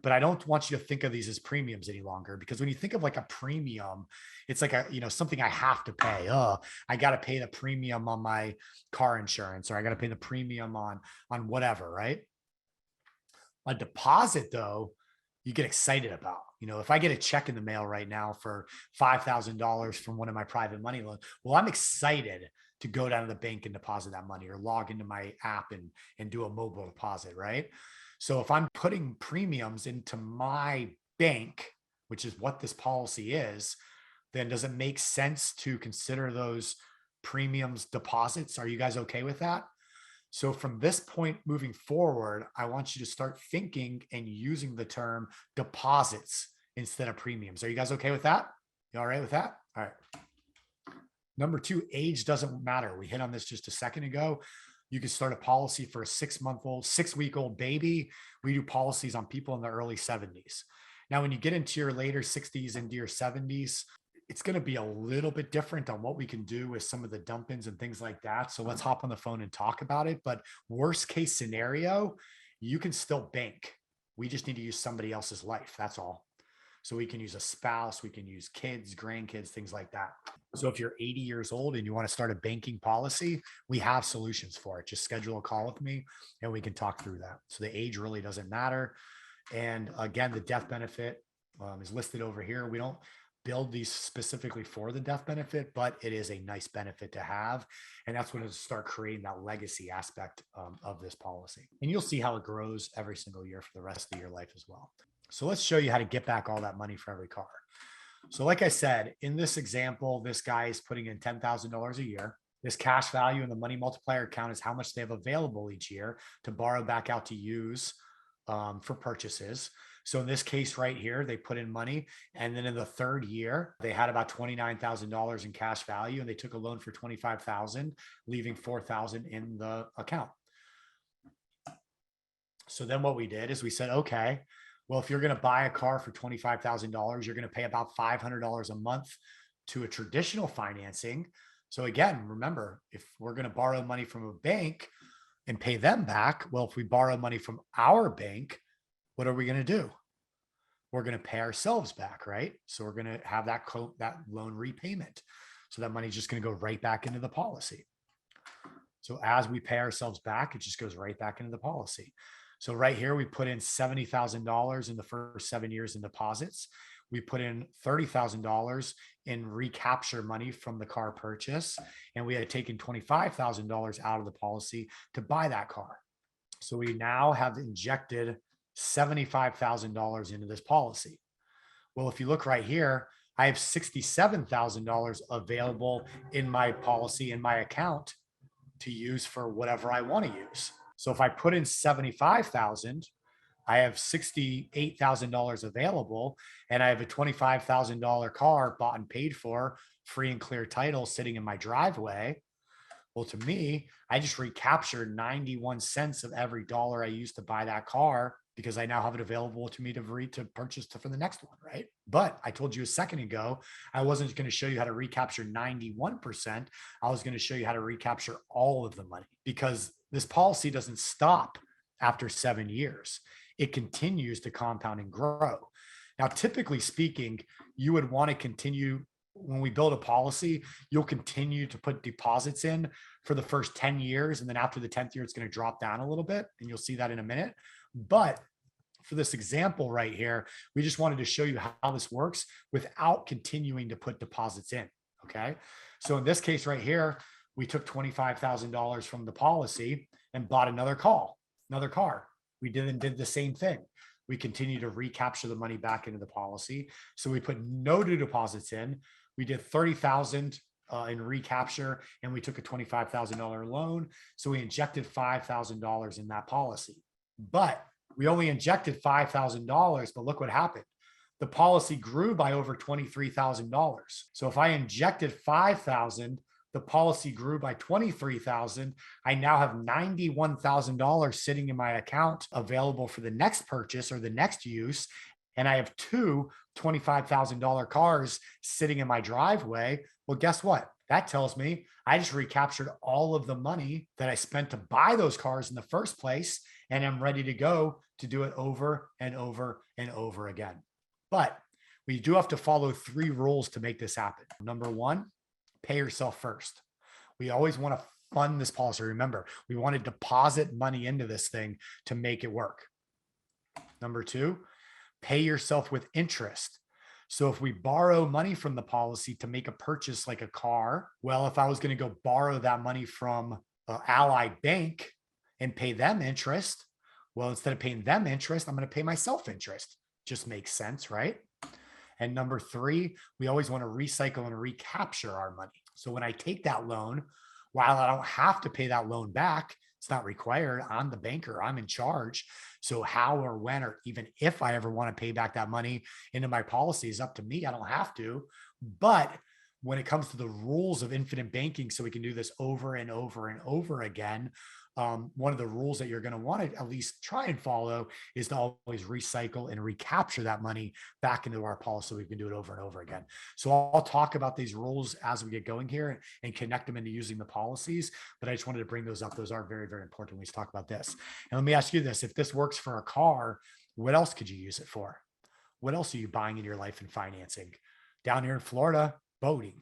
but I don't want you to think of these as premiums any longer, because when you think of like a premium, it's like something I have to pay. I got to pay the premium on my car insurance, or I got to pay the premium on whatever, right? A deposit, though, you get excited about. If I get a check in the mail right now for $5,000 from one of my private money loans, well, I'm excited to go down to the bank and deposit that money, or log into my app and do a mobile deposit, right? So if I'm putting premiums into my bank, which is what this policy is, then does it make sense to consider those premiums deposits? Are you guys okay with that? So from this point moving forward, I want you to start thinking and using the term deposits instead of premiums. Are you guys okay with that? You all right with that? All right. Number two, age doesn't matter. We hit on this just a second ago. You can start a policy for a 6-week-old baby. We do policies on people in the early 70s. Now, when you get into your later 60s, into your 70s, it's going to be a little bit different on what we can do with some of the dump-ins and things like that. So let's hop on the phone and talk about it. But worst case scenario, you can still bank. We just need to use somebody else's life. That's all. So we can use a spouse, we can use kids, grandkids, things like that. So if you're 80 years old and you want to start a banking policy, we have solutions for it. Just schedule a call with me and we can talk through that. So the age really doesn't matter. And again, the death benefit is listed over here. We don't build these specifically for the death benefit, but it is a nice benefit to have. And that's when it'll start creating that legacy aspect of this policy. And you'll see how it grows every single year for the rest of your life as well. So let's show you how to get back all that money for every car. So like I said, in this example, this guy is putting in $10,000 a year. This cash value in the money multiplier account is how much they have available each year to borrow back out to use for purchases. So in this case right here, they put in money. And then in the third year, they had about $29,000 in cash value, and they took a loan for $25,000, leaving $4,000 in the account. So then what we did is we said, okay, Well, if you're going to buy a car for $25,000, you're going to pay about $500 a month to a traditional financing. So again, remember, if we're going to borrow money from a bank and pay them back, well, if we borrow money from our bank, what are we going to do? We're going to pay ourselves back, right? So we're going to have that loan repayment. So that money is just going to go right back into the policy. So as we pay ourselves back, it just goes right back into the policy. So right here, we put in $70,000 in the first 7 years in deposits. We put in $30,000 in recapture money from the car purchase. And we had taken $25,000 out of the policy to buy that car. So we now have injected $75,000 into this policy. Well, if you look right here, I have $67,000 available in my policy, in my account, to use for whatever I want to use. So if I put in 75,000, I have $68,000 available, and I have a $25,000 car bought and paid for, free and clear title, sitting in my driveway. Well, to me, I just recaptured 91 cents of every dollar I used to buy that car, because I now have it available to me to purchase for the next one, right? But I told you a second ago, I wasn't going to show you how to recapture 91%. I was going to show you how to recapture all of the money, because this policy doesn't stop after 7 years. It continues to compound and grow. Now, typically speaking, you would want to continue. When we build a policy, you'll continue to put deposits in for the first 10 years. And then after the 10th year, it's going to drop down a little bit. And you'll see that in a minute. But for this example right here, we just wanted to show you how this works without continuing to put deposits in. Okay. So in this case right here, we took $25,000 from the policy and bought another car. We did the same thing. We continue to recapture the money back into the policy. So we put no new deposits in. We did 30,000 in recapture, and we took a $25,000 loan. So we injected $5,000 in that policy. But we only injected $5,000, but look what happened. The policy grew by over $23,000. So if I injected $5,000, the policy grew by $23,000. I now have $91,000 sitting in my account available for the next purchase or the next use. And I have two $25,000 cars sitting in my driveway. Well, guess what? That tells me I just recaptured all of the money that I spent to buy those cars in the first place, and I'm ready to go to do it over and over and over again. But we do have to follow 3 rules to make this happen. Number 1, pay yourself first. We always want to fund this policy. Remember, we want to deposit money into this thing to make it work. Number 2, pay yourself with interest. So if we borrow money from the policy to make a purchase like a car, well, if I was going to go borrow that money from Ally Bank and pay them interest, well, instead of paying them interest, I'm going to pay myself interest. Just makes sense, right? And number 3, we always want to recycle and recapture our money. So when I take that loan, while I don't have to pay that loan back, it's not required. I'm the banker. I'm in charge. So how or when or even if I ever want to pay back that money into my policy is up to me. I don't have to. But when it comes to the rules of infinite banking, so we can do this over and over and over again, one of the rules that you're going to want to at least try and follow is to always recycle and recapture that money back into our policy so we can do it over and over again. So I'll talk about these rules as we get going here and connect them into using the policies, but I just wanted to bring those up. Those are very, very important when we talk about this. And let me ask you this: if this works for a car, what else could you use it for? What else are you buying in your life and financing? Down here in Florida, boating.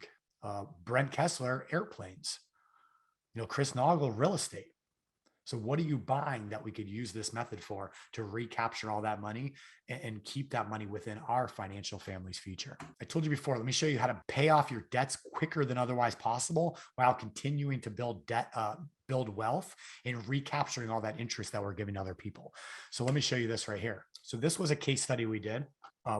Brent Kessler, airplanes. Chris Noggle, real estate. So what are you buying that we could use this method for to recapture all that money and keep that money within our financial family's future? I told you before, let me show you how to pay off your debts quicker than otherwise possible while continuing to build wealth and recapturing all that interest that we're giving to other people. So let me show you this right here. So this was a case study we did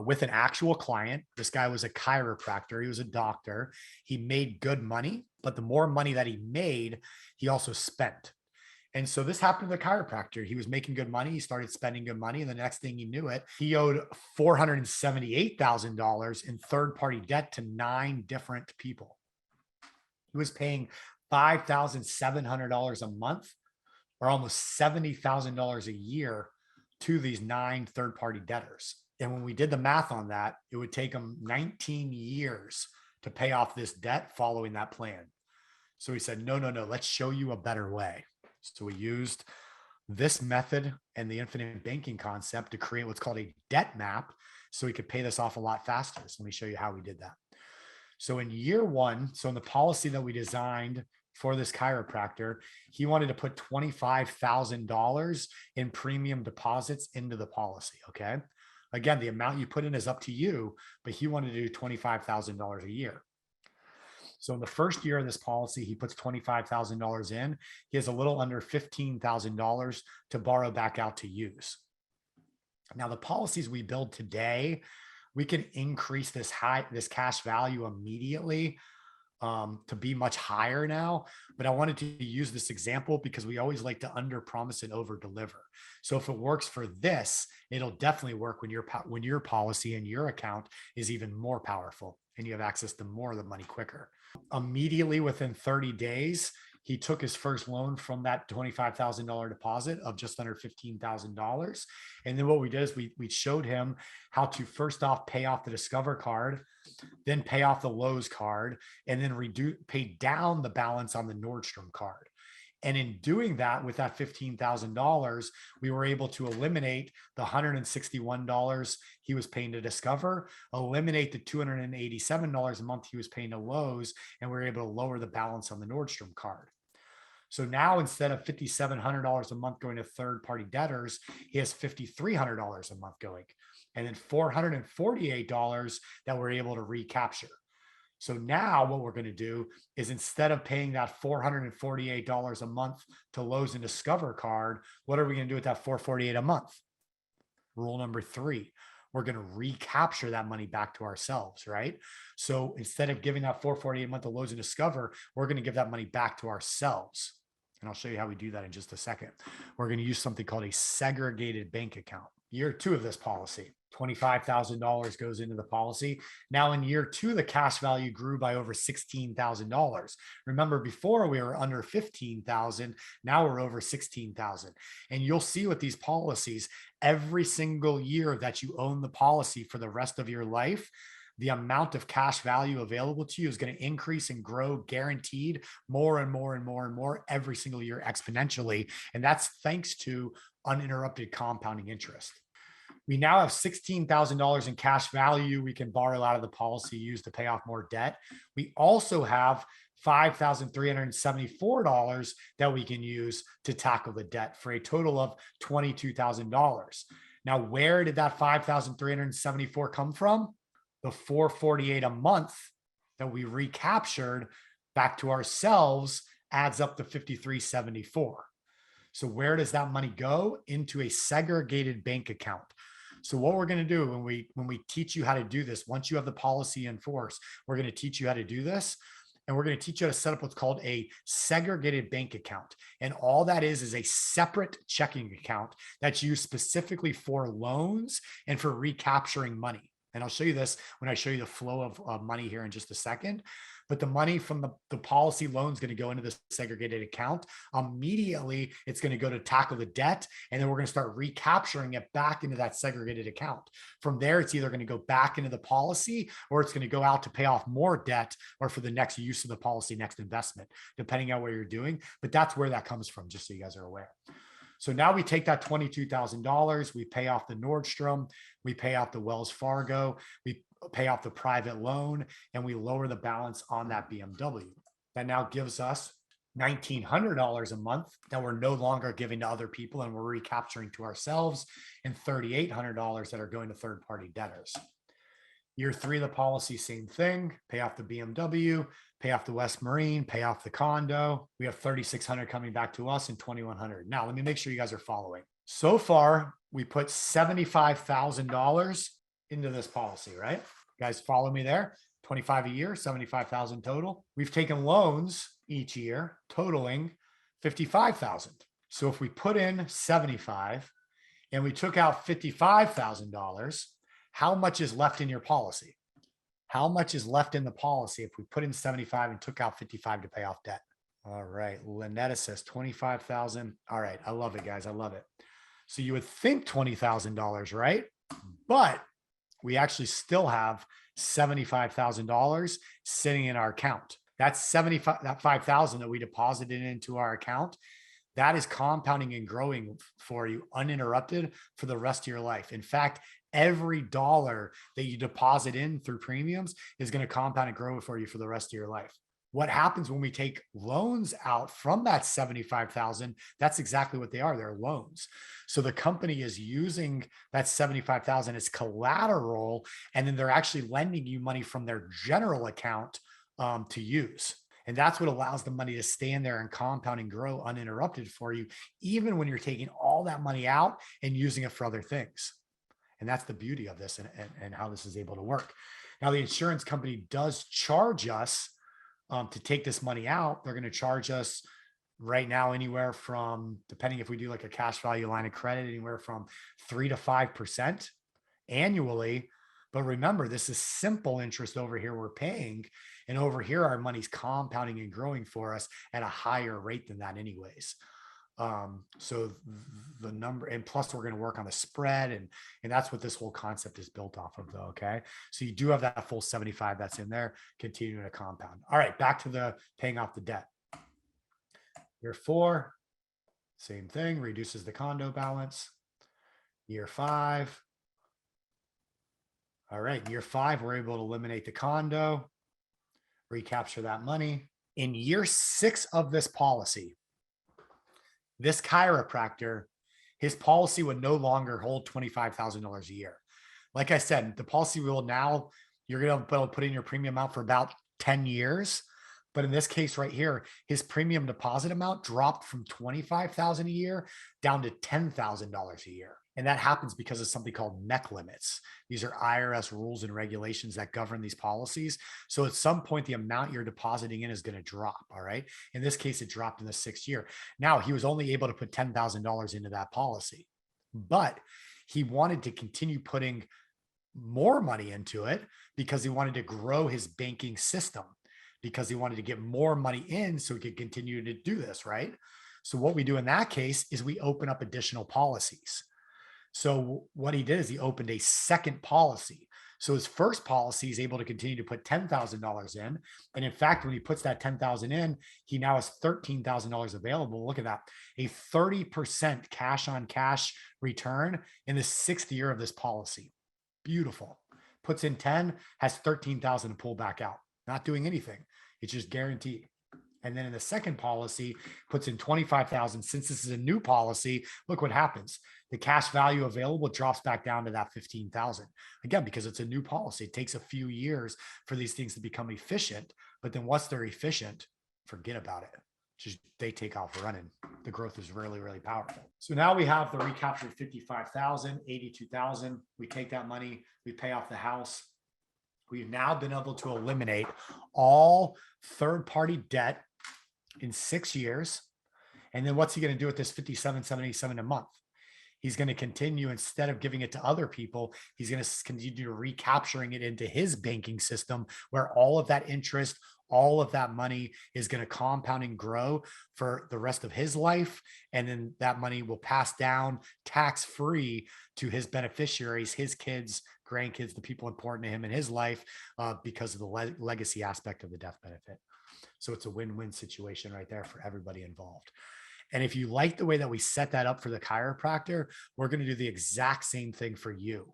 with an actual client. This guy was a chiropractor. He was a doctor. He made good money, but the more money that he made, he also spent. And so this happened to the chiropractor. He was making good money. He started spending good money. And the next thing he knew it, he owed $478,000 in third-party debt to 9 different people. He was paying $5,700 a month, or almost $70,000 a year to these 9 third-party debtors. And when we did the math on that, it would take them 19 years to pay off this debt following that plan. So we said, no, let's show you a better way. So we used this method and the infinite banking concept to create what's called a debt map so we could pay this off a lot faster. So let me show you how we did that. So in year 1, so in the policy that we designed for this chiropractor, he wanted to put $25,000 in premium deposits into the policy. Okay. Again, the amount you put in is up to you, but he wanted to do $25,000 a year. So in the first year of this policy, he puts $25,000 in. He has a little under $15,000 to borrow back out to use. Now, the policies we build today, we can increase this cash value immediately to be much higher now. But I wanted to use this example because we always like to under promise and over deliver. So if it works for this, it'll definitely work when your policy and your account is even more powerful and you have access to more of the money quicker. Immediately within 30 days, he took his first loan from that $25,000 deposit of just under $15,000. And then what we did is we showed him how to first off pay off the Discover card, then pay off the Lowe's card, and then pay down the balance on the Nordstrom card. And in doing that, with that $15,000, we were able to eliminate the $161 he was paying to Discover, eliminate the $287 a month he was paying to Lowe's, and we were able to lower the balance on the Nordstrom card. So now instead of $5,700 a month going to third-party debtors, he has $5,300 a month going, and then $448 that we're able to recapture. So now what we're going to do is instead of paying that $448 a month to Lowe's and Discover card, what are we going to do with that $448 a month? Rule number 3, we're going to recapture that money back to ourselves, right? So instead of giving that $448 a month to Lowe's and Discover, we're going to give that money back to ourselves. And I'll show you how we do that in just a second. We're going to use something called a segregated bank account. Year 2 of this policy, $25,000 goes into the policy. Now in year 2, the cash value grew by over $16,000. Remember, before we were under $15,000, now we're over $16,000. And you'll see with these policies, every single year that you own the policy for the rest of your life, the amount of cash value available to you is going to increase and grow guaranteed more and more and more and more every single year exponentially. And that's thanks to uninterrupted compounding interest. We now have $16,000 in cash value we can borrow out of the policy, use to pay off more debt. We also have $5,374 that we can use to tackle the debt for a total of $22,000. Now, where did that $5,374 come from? The $448 a month that we recaptured back to ourselves adds up to $5,374. So where does that money go? Into a segregated bank account. So what we're going to do when we teach you how to do this, once you have the policy in force, we're going to teach you how to do this. And we're going to teach you how to set up what's called a segregated bank account. And all that is a separate checking account that's used specifically for loans and for recapturing money. And I'll show you this when I show you the flow of money here in just a second. But the money from the policy loan is going to go into this segregated account. Immediately, it's going to go to tackle the debt, and then we're going to start recapturing it back into that segregated account. From there, it's either going to go back into the policy, or it's going to go out to pay off more debt, or for the next use of the policy, next investment, depending on what you're doing. But that's where that comes from, just so you guys are aware. So now we take that $22,000, we pay off the Nordstrom, we pay off the Wells Fargo, we pay off the private loan, and we lower the balance on that BMW. That now gives us $1,900 a month that we're no longer giving to other people and we're recapturing to ourselves, and $3,800 that are going to third-party debtors. Year 3 of the policy, same thing, pay off the BMW, pay off the West Marine, pay off the condo. We have $3,600 coming back to us and $2,100. Now, let me make sure you guys are following. So far, we put $75,000 into this policy, right? You guys follow me there? 25 a year, 75,000 total. We've taken loans each year totaling 55,000. So if we put in 75 and we took out $55,000, how much is left in your policy? How much is left in the policy if we put in 75 and took out 55 to pay off debt? All right, Lynetta says 25,000. All right, I love it, guys. I love it. So you would think $20,000, right? But we actually still have $75,000 sitting in our account. That's 75,000 that we deposited into our account. That is compounding and growing for you uninterrupted for the rest of your life. In fact, every dollar that you deposit in through premiums is going to compound and grow for you for the rest of your life. What happens when we take loans out from that 75,000? That's exactly what they are. They're loans. So the company is using that 75,000 as collateral, and then they're actually lending you money from their general account to use. And that's what allows the money to stay in there and compound and grow uninterrupted for you, even when you're taking all that money out and using it for other things. And that's the beauty of this and how this is able to work. Now, the insurance company does charge us to take this money out. They're going to charge us right now anywhere from, depending if we do like a cash value line of credit, anywhere from 3 to 5% annually. But remember, this is simple interest over here we're paying. And over here, our money's compounding and growing for us at a higher rate than that anyways. So the number, and plus we're going to work on the spread, and that's what this whole concept is built off of though. Okay. So you do have that full 75 that's in there, continuing to compound. All right. Back to the paying off the debt. Year 4, same thing, reduces the condo balance. Year 5. All right. Year 5, we're able to eliminate the condo, recapture that money. In year 6 of this policy, this chiropractor, his policy would no longer hold $25,000 a year. Like I said, the policy will now, you're going to be able to put in your premium out for about 10 years. But in this case right here, his premium deposit amount dropped from $25,000 a year down to $10,000 a year. And that happens because of something called MEC limits. These are IRS rules and regulations that govern these policies. So at some point, the amount you're depositing in is going to drop. All right. In this case, it dropped in the 6th year. Now, he was only able to put $10,000 into that policy, but he wanted to continue putting more money into it because he wanted to grow his banking system, because he wanted to get more money in so he could continue to do this. Right. So what we do in that case is we open up additional policies. So what he did is he opened a second policy. So his first policy is able to continue to put $10,000 in. And in fact, when he puts that $10,000 in, he now has $13,000 available. Look at that. A 30% cash on cash return in the 6th year of this policy. Beautiful. Puts in 10, has 13,000 to pull back out. Not doing anything. It's just guaranteed. And then in the second policy, puts in 25,000. Since this is a new policy, look what happens. The cash value available drops back down to that 15,000. Again, because it's a new policy. It takes a few years for these things to become efficient. But then once they're efficient, forget about it. Just they take off running. The growth is really, really powerful. So now we have the recaptured 55,000, 82,000. We take that money, we pay off the house. We've now been able to eliminate all third-party debt in 6 years. And then what's he going to do with this $57,787 a month? He's going to continue, instead of giving it to other people, he's going to continue recapturing it into his banking system, where all of that interest, all of that money is going to compound and grow for the rest of his life. And then that money will pass down tax-free to his beneficiaries, his kids, grandkids, the people important to him in his life, because of the legacy aspect of the death benefit. So it's a win-win situation right there for everybody involved. And if you like the way that we set that up for the chiropractor, we're going to do the exact same thing for you.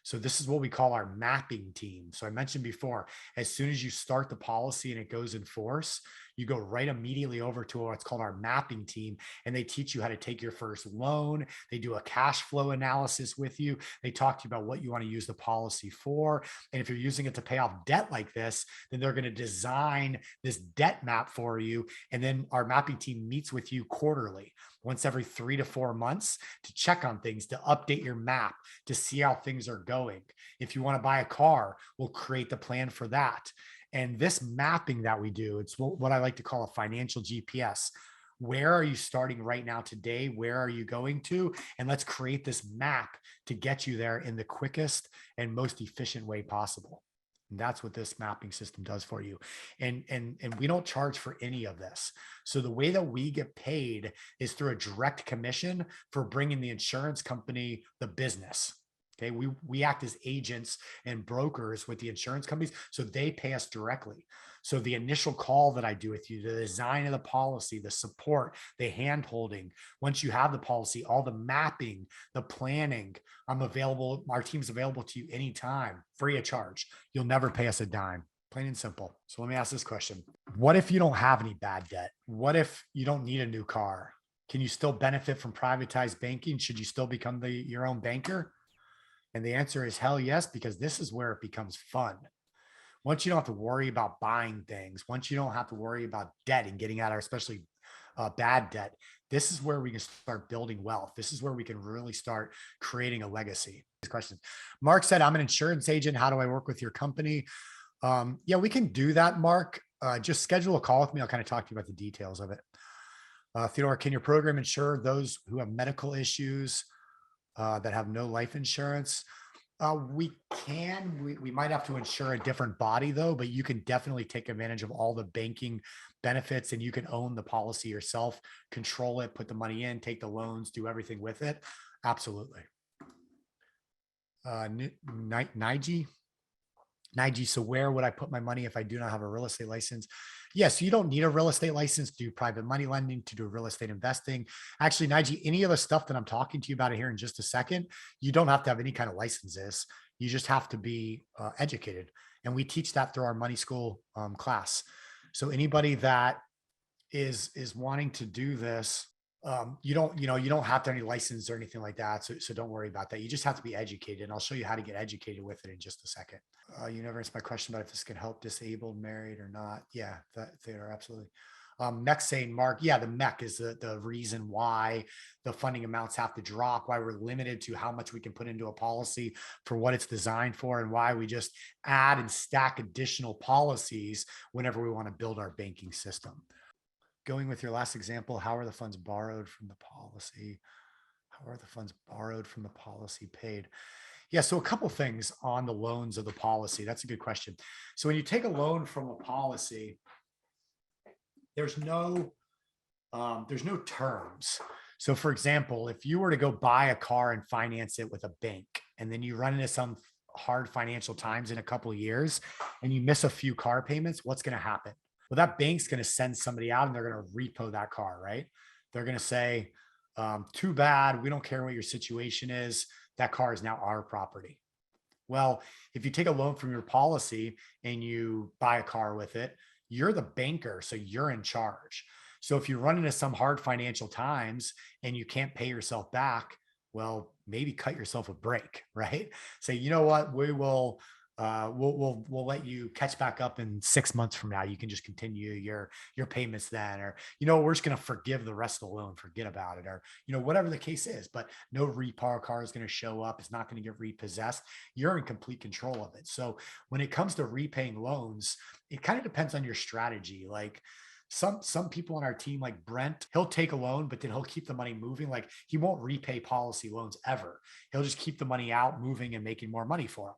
So this is what we call our mapping team. So I mentioned before, as soon as you start the policy and it goes in force, you go right immediately over to what's called our mapping team, and they teach you how to take your first loan. They do a cash flow analysis with you. They talk to you about what you want to use the policy for. And if you're using it to pay off debt like this, then they're going to design this debt map for you. And then our mapping team meets with you quarterly, once every 3 to 4 months, to check on things, to update your map, to see how things are going. If you want to buy a car, we'll create the plan for that. And this mapping that we do, it's what I like to call a financial GPS. Where are you starting right now today? Where are you going to? And let's create this map to get you there in the quickest and most efficient way possible. And that's what this mapping system does for you. And we don't charge for any of this. So the way that we get paid is through a direct commission for bringing the insurance company the business. Okay, we act as agents and brokers with the insurance companies, so they pay us directly. So the initial call that I do with you, the design of the policy, the support, the hand holding, once you have the policy, all the mapping, the planning, I'm available. Our team's available to you anytime, free of charge. You'll never pay us a dime. Plain and simple. So let me ask this question. What if you don't have any bad debt? What if you don't need a new car? Can you still benefit from privatized banking? Should you still become your own banker? And the answer is hell yes, because this is where it becomes fun. Once you don't have to worry about buying things, once you don't have to worry about debt and getting out of, especially bad debt, this is where we can start building wealth. This is where we can really start creating a legacy. These questions. Mark said, I'm an insurance agent. How do I work with your company? Yeah, we can do that, Mark. Just schedule a call with me. I'll kind of talk to you about the details of it. Theodore, can your program insure those who have medical issues that have no life insurance? We can. We might have to insure a different body though, but you can definitely take advantage of all the banking benefits, and you can own the policy yourself, control it, put the money in, take the loans, do everything with it. Absolutely. Nige, so where would I put my money if I do not have a real estate license? Yes, you don't need a real estate license to do private money lending, to do real estate investing. Actually, Nige, any of the stuff that I'm talking to you about here in just a second, you don't have to have any kind of licenses. You just have to be educated. And we teach that through our money school class. So anybody that is wanting to do this, you don't have to have any license or anything like that. So don't worry about that. You just have to be educated. And I'll show you how to get educated with it in just a second. You never answered my question about if this can help disabled, married or not. Yeah, they are absolutely. MEC saying, Mark, yeah, the MEC is the reason why the funding amounts have to drop, why we're limited to how much we can put into a policy for what it's designed for, and why we just add and stack additional policies whenever we want to build our banking system. Going with your last example, how are the funds borrowed from the policy? How are the funds borrowed from the policy paid? Yeah, so a couple things on the loans of the policy. That's a good question. So when you take a loan from a policy, there's no terms. So for example, if you were to go buy a car and finance it with a bank, and then you run into some hard financial times in a couple of years and you miss a few car payments, what's going to happen? Well, that bank's going to send somebody out and they're going to repo that car, right? They're going to say, too bad. We don't care what your situation is. That car is now our property. Well, if you take a loan from your policy and you buy a car with it, you're the banker, so you're in charge. So if you run into some hard financial times and you can't pay yourself back, well, maybe cut yourself a break, right? Say, you know what, we'll let you catch back up in 6 months from now. You can just continue your payments then, or we're just going to forgive the rest of the loan, forget about it, or whatever the case is. But no repo car is going to show up. It's not going to get repossessed. You're in complete control of it. So when it comes to repaying loans, it kind of depends on your strategy. Like some people on our team, like Brent, he'll take a loan, but then he'll keep the money moving. Like he won't repay policy loans ever. He'll just keep the money out, moving and making more money for him.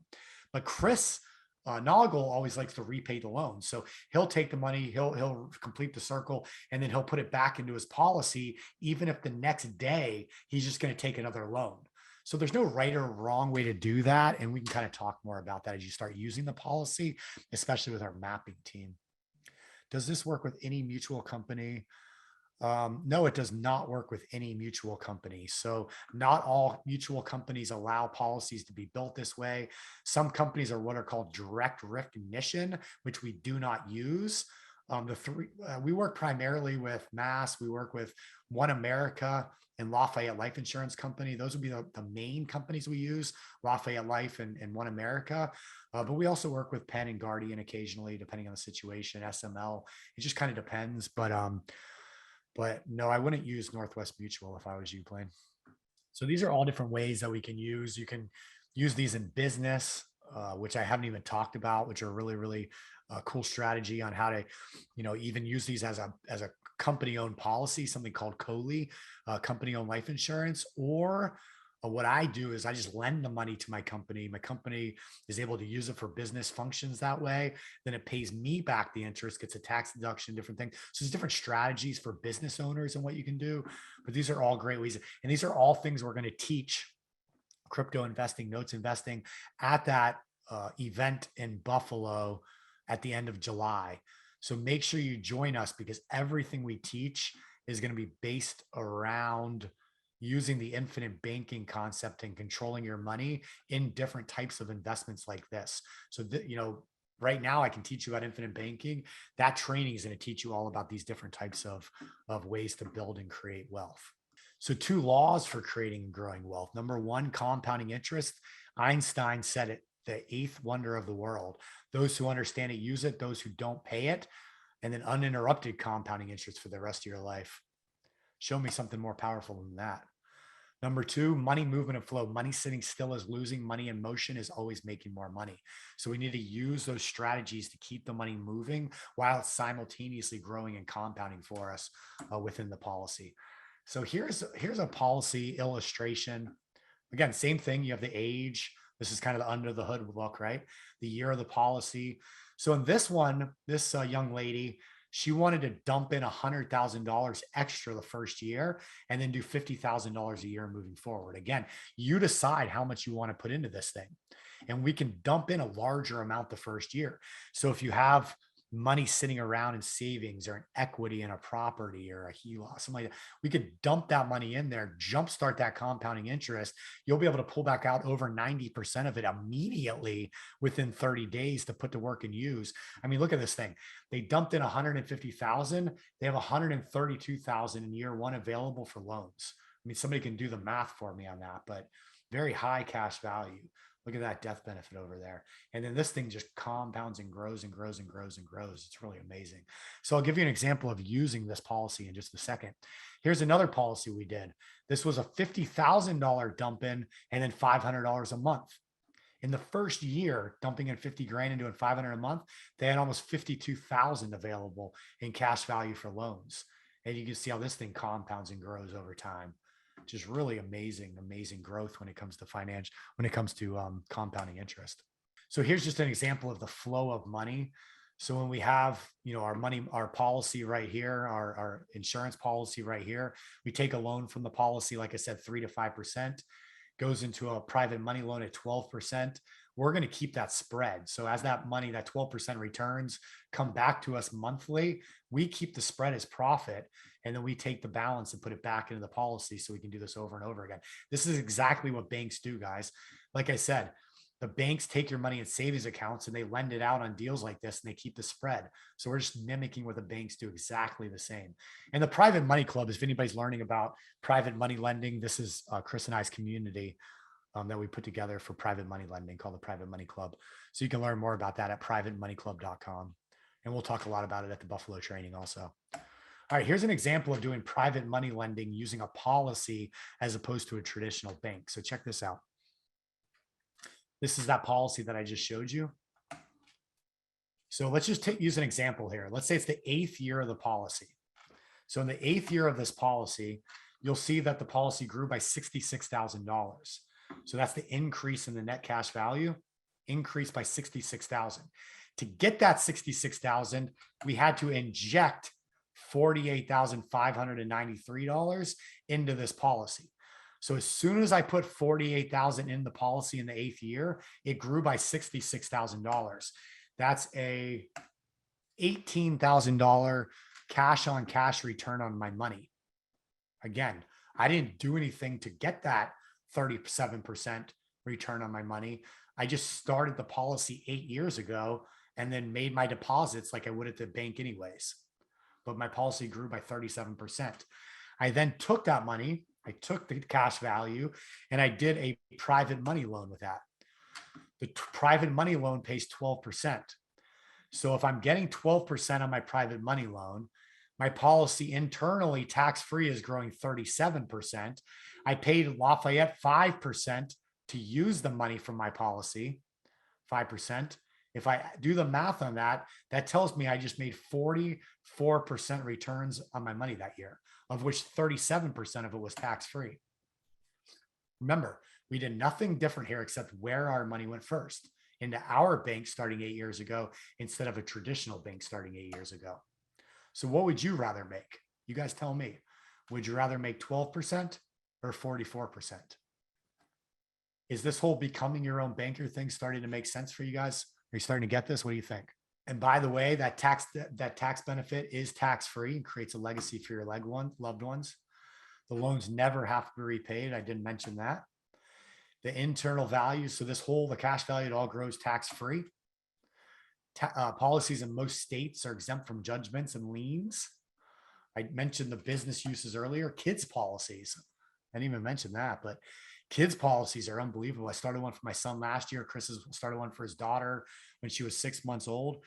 But Chris Noggle always likes to repay the loan. So he'll take the money, he'll complete the circle, and then he'll put it back into his policy, even if the next day he's just going to take another loan. So there's no right or wrong way to do that. And we can kind of talk more about that as you start using the policy, especially with our mapping team. Does this work with any mutual company? No, it does not work with any mutual company. So not all mutual companies allow policies to be built this way. Some companies are what are called direct recognition, which we do not use. We work primarily with Mass. We work with One America and Lafayette Life Insurance Company. Those would be the main companies we use, Lafayette Life and One America. But we also work with Penn and Guardian occasionally, depending on the situation, SML. It just kind of depends. But no, I wouldn't use Northwest Mutual if I was you, Blaine. So these are all different ways that we can use. You can use these in business, which I haven't even talked about, which are really, really cool strategy on how to, even use these as a company-owned policy, something called COLI, company-owned life insurance, or What I do is I just lend the money to my company. My company is able to use it for business functions that way. Then it pays me back the interest, gets a tax deduction, different things. So there's different strategies for business owners and what you can do. But these are all great ways. And these are all things we're going to teach: crypto investing, notes investing, at that event in Buffalo at the end of July. So make sure you join us, because everything we teach is going to be based around using the infinite banking concept and controlling your money in different types of investments like this. So, right now I can teach you about infinite banking. That training is going to teach you all about these different types of ways to build and create wealth. So 2 laws for creating and growing wealth. Number 1, compounding interest. Einstein said it, the 8th wonder of the world. Those who understand it use it, those who don't pay it. And then uninterrupted compounding interest for the rest of your life. Show me something more powerful than that. Number 2, money movement and flow. Money sitting still is losing. Money in motion is always making more money. So we need to use those strategies to keep the money moving while it's simultaneously growing and compounding for us within the policy. So here's a policy illustration. Again, same thing. You have the age. This is kind of the under the hood look, right? The year of the policy. So in this one, this young lady, she wanted to dump in $100,000 extra the first year and then do $50,000 a year moving forward. Again, you decide how much you want to put into this thing, and we can dump in a larger amount the first year. So if you have money sitting around in savings or an equity in a property or a HELOC, something like that, we could dump that money in there, jumpstart that compounding interest. You'll be able to pull back out over 90% of it immediately within 30 days to put to work and use. I mean, look at this thing. They dumped in 150,000. They have 132,000 in year 1 available for loans. I mean, somebody can do the math for me on that, but very high cash value. Look at that death benefit over there. And then this thing just compounds and grows and grows and grows and grows. It's really amazing. So I'll give you an example of using this policy in just a second. Here's another policy we did. This was a $50,000 dump in and then $500 a month. In the first year, dumping in 50 grand and doing 500 a month, they had almost 52,000 available in cash value for loans. And you can see how this thing compounds and grows over time. Just really amazing growth when it comes to compounding interest. So here's just an example of the flow of money. So when we have, our money, our policy right here, our insurance policy right here, we take a loan from the policy, like I said, 3 to 5%, goes into a private money loan at 12%. We're going to keep that spread. So as that money, that 12% returns come back to us monthly, we keep the spread as profit. And then we take the balance and put it back into the policy so we can do this over and over again. This is exactly what banks do, guys. Like I said, the banks take your money in savings accounts and they lend it out on deals like this and they keep the spread. So we're just mimicking what the banks do, exactly the same. And the private money club, if anybody's learning about private money lending, this is Chris and I's community that we put together for private money lending called the Private Money Club. So you can learn more about that at privatemoneyclub.com. And we'll talk a lot about it at the Buffalo training also. All right, here's an example of doing private money lending using a policy as opposed to a traditional bank. So check this out. This is that policy that I just showed you. So let's just use an example here. Let's say it's the 8th year of the policy. So in the 8th year of this policy, you'll see that the policy grew by $66,000. So that's the increase in the net cash value, increased by 66,000. To get that 66,000, we had to inject $48,593 into this policy. So as soon as I put 48,000 in the policy in the 8th year, it grew by $66,000. That's a $18,000 cash on cash return on my money. Again, I didn't do anything to get that 37% return on my money. I just started the policy 8 years ago and then made my deposits like I would at the bank anyways. But my policy grew by 37%. I then took that money, I took the cash value, and I did a private money loan with that. The private money loan pays 12%. So if I'm getting 12% on my private money loan, my policy internally tax-free is growing 37%. I paid Lafayette 5% to use the money from my policy, 5%. If I do the math on that, that tells me I just made 44% returns on my money that year, of which 37% of it was tax-free. Remember, we did nothing different here except where our money went first, into our bank starting 8 years ago instead of a traditional bank starting 8 years ago. So what would you rather make? You guys tell me. Would you rather make 12% or 44%? Is this whole becoming your own banker thing starting to make sense for you guys? Are you starting to get this? What do you think? And by the way, that tax benefit is tax-free and creates a legacy for your loved ones. The loans never have to be repaid. I didn't mention that. The internal value, so the cash value, it all grows tax-free. Policies in most states are exempt from judgments and liens. I mentioned the business uses earlier. Kids policies, I didn't even mention that, but kids policies are unbelievable. I started one for my son last year. Chris has started one for his daughter when she was 6 months old.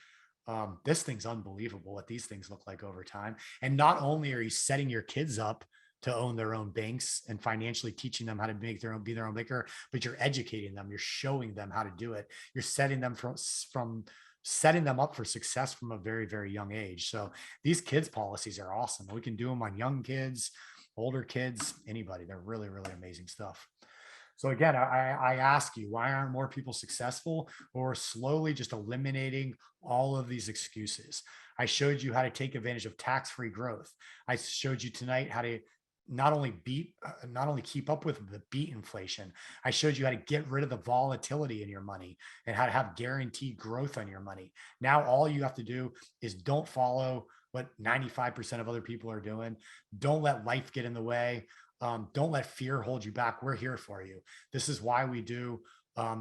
This thing's unbelievable what these things look like over time. And not only are you setting your kids up to own their own banks and financially teaching them how to be their own banker, but you're educating them, you're showing them how to do it. You're setting them setting them up for success from a very, very young age. So these kids policies are awesome. We can do them on young kids, older kids, anybody. They're really, really amazing stuff. So again, I ask you, why aren't more people successful? Or slowly just eliminating all of these excuses. I showed you how to take advantage of tax-free growth. I showed you tonight how to not only keep up with, but beat inflation. I showed you how to get rid of the volatility in your money and how to have guaranteed growth on your money. Now, all you have to do is don't follow what 95% of other people are doing. Don't let life get in the way. Don't let fear hold you back. We're here for you. This is why we do.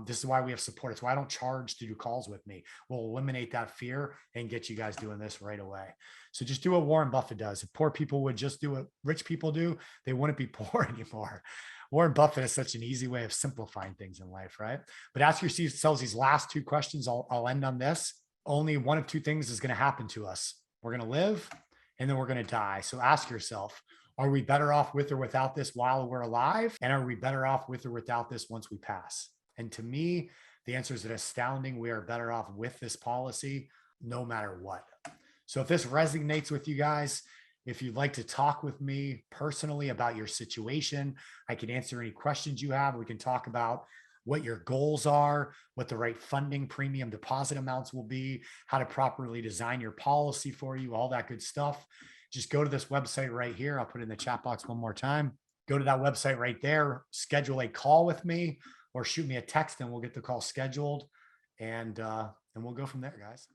This is why we have support. It's why I don't charge to do calls with me. We'll eliminate that fear and get you guys doing this right away. So just do what Warren Buffett does. If poor people would just do what rich people do, they wouldn't be poor anymore. Warren Buffett is such an easy way of simplifying things in life, right? But ask yourselves these last two questions. I'll end on this. Only one of two things is going to happen to us. We're going to live and then we're going to die. So ask yourself, are we better off with or without this while we're alive? And are we better off with or without this once we pass? And to me, the answer is astounding. We are better off with this policy no matter what. So if this resonates with you guys, if you'd like to talk with me personally about your situation, I can answer any questions you have. We can talk about what your goals are, what the right funding premium deposit amounts will be, how to properly design your policy for you, all that good stuff. Just go to this website right here. I'll put it in the chat box one more time. Go to that website right there, schedule a call with me or shoot me a text and we'll get the call scheduled and we'll go from there, guys.